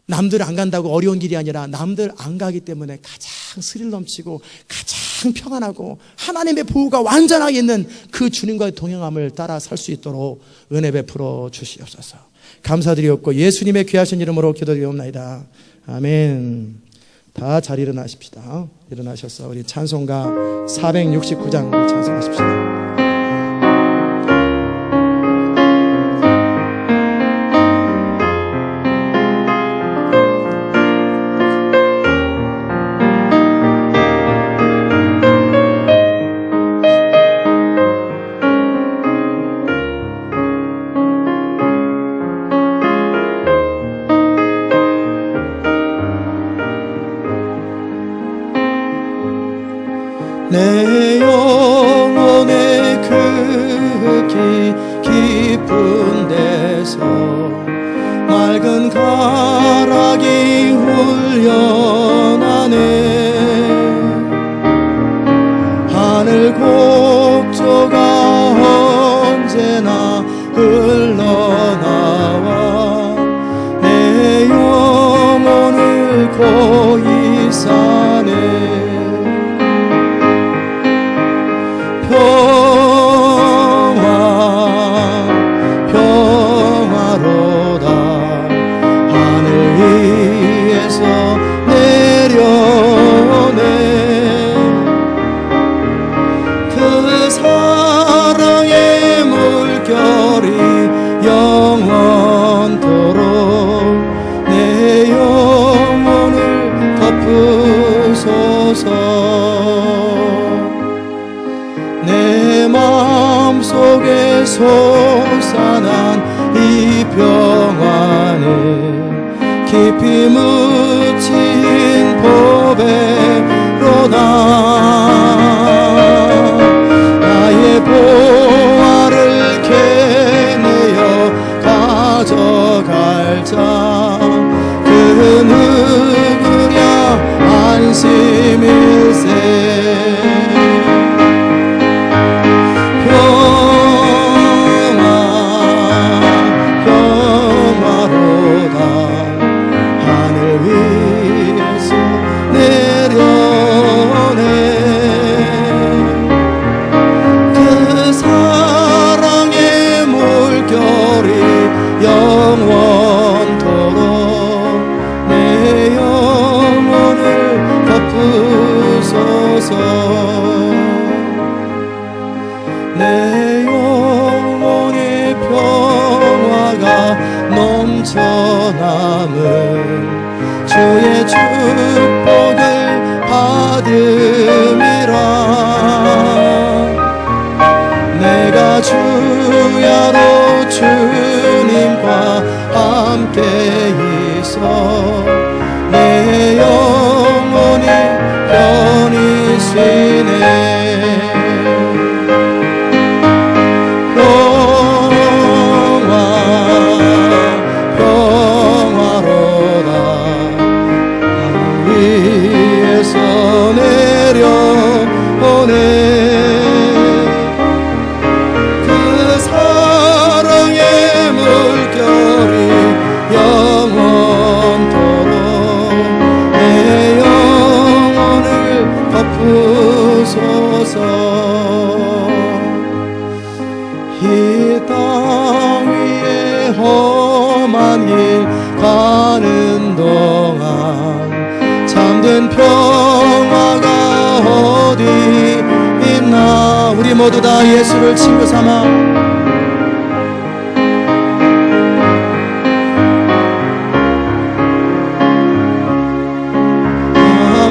남들 안 간다고 어려운 길이 아니라 남들 안 가기 때문에 가장 스릴 넘치고 가장 평안하고 하나님의 보호가 완전하게 있는 그 주님과의 동행함을 따라 살 수 있도록 은혜 베풀어 주시옵소서. 감사드리옵고 예수님의 귀하신 이름으로 기도드리옵나이다. 아멘. 다 잘 일어나십시다. 일어나셔서 우리 찬송가 469장 찬송하십시다. 내 영혼의 그 깊은 데서 맑은 가락이 훈련하네. 하늘 곡조가 언제나 흘러나와 내 영혼을 고이 싸네. 평화로다. 하늘 위에서 내려오네. 그 사랑의 물결이 영원토록 내 영혼을 덮으소서. 내 마음속에 솟아난 이 평안은 깊이 묻힌 보배로다. 나의 보화를 캐내어 가져갈 자 그 누구냐 안심일세. 평화로다. 하늘 위에서 내려오네. 그 사랑의 물결이 영원토록 내 영혼을 덮으소서. 내 영혼의 평화가 넘쳐남은 주의 축복을 받음이라. 내가 주야로 주님과 함께 있어 내 영혼이 편히 쉬네. 평화로다. 하늘 위에서 내려오네. 그 사랑의 물결이 영원토록 내 영혼을 덮으소서. 이 땅 위에 험한 길 가는 동안 참된 평화가 어디 있나. 우리 모두 다 예수를 친구 삼아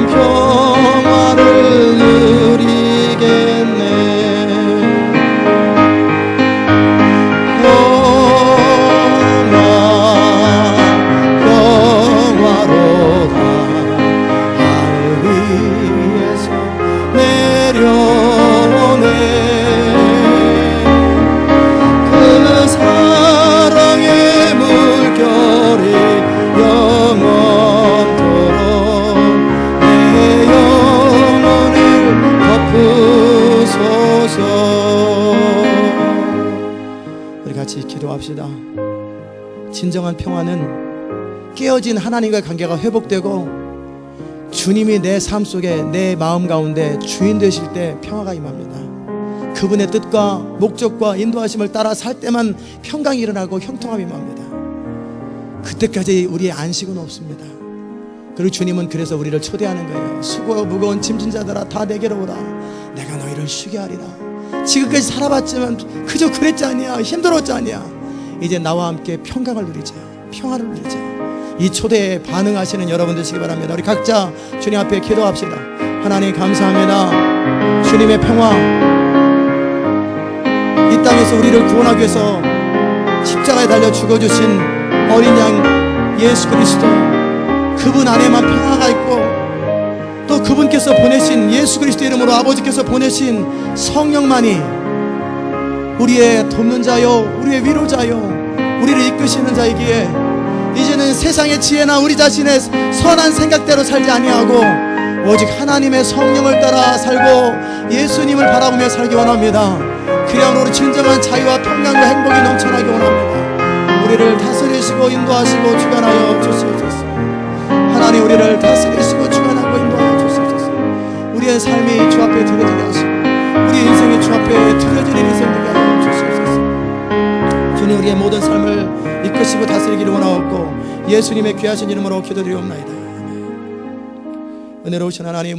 평화를 누리겠네. 평화로다. 하늘 위에서 내려오네. 그 사랑의 물결이 영원토록 내 영혼을 덮으소서. 우리 같이 기도합시다. 진정한 평화는 깨어진 하나님과의 관계가 회복되고 주님이 내 삶 속에 내 마음 가운데 주인 되실 때 평화가 임합니다. 그분의 뜻과 목적과 인도하심을 따라 살 때만 평강이 일어나고 형통함이 임합니다. 그때까지 우리의 안식은 없습니다. 그리고 주님은 그래서 우리를 초대하는 거예요. 수고하고 무거운 짐진 자들아 다 내게로 오라. 내가 너희를 쉬게 하리라. 지금까지 살아봤지만 그저 그랬지 아니야. 힘들었지 아니야. 이제 나와 함께 평강을 누리자. 평화를 누리자. 이 초대에 반응하시는 여러분 되시기 바랍니다. 우리 각자 주님 앞에 기도합시다. 하나님 감사합니다. 주님의 평화, 이 땅에서 우리를 구원하기 위해서 십자가에 달려 죽어주신 어린 양 예수 그리스도, 그분 안에만 평화가 있고 또 그분께서 보내신 예수 그리스도 이름으로 아버지께서 보내신 성령만이 우리의 돕는 자요, 우리의 위로자요, 우리를 이끄시는 자이기에 이제는 세상의 지혜나 우리 자신의 선한 생각대로 살지 아니하고 오직 하나님의 성령을 따라 살고 예수님을 바라보며 살기 원합니다. 그야말로 진정한 자유와 평강과 행복이 넘쳐나기 원합니다. 우리를 다스리시고 인도하시고 주관하여 주시옵소서. 하나님, 우리를 다스리시고 주관하고 인도하여 주시옵소서. 우리의 삶이 주 앞에 드려지게 하시고 우리의 인생이 주 앞에 드려지는 인생 되게 하여 주시옵소서. 주님, 우리의 모든 삶을 이끄시고 다스리기를 원하옵고 예수님의 귀하신 이름으로 기도드리옵나이다. 은혜로우신 하나님,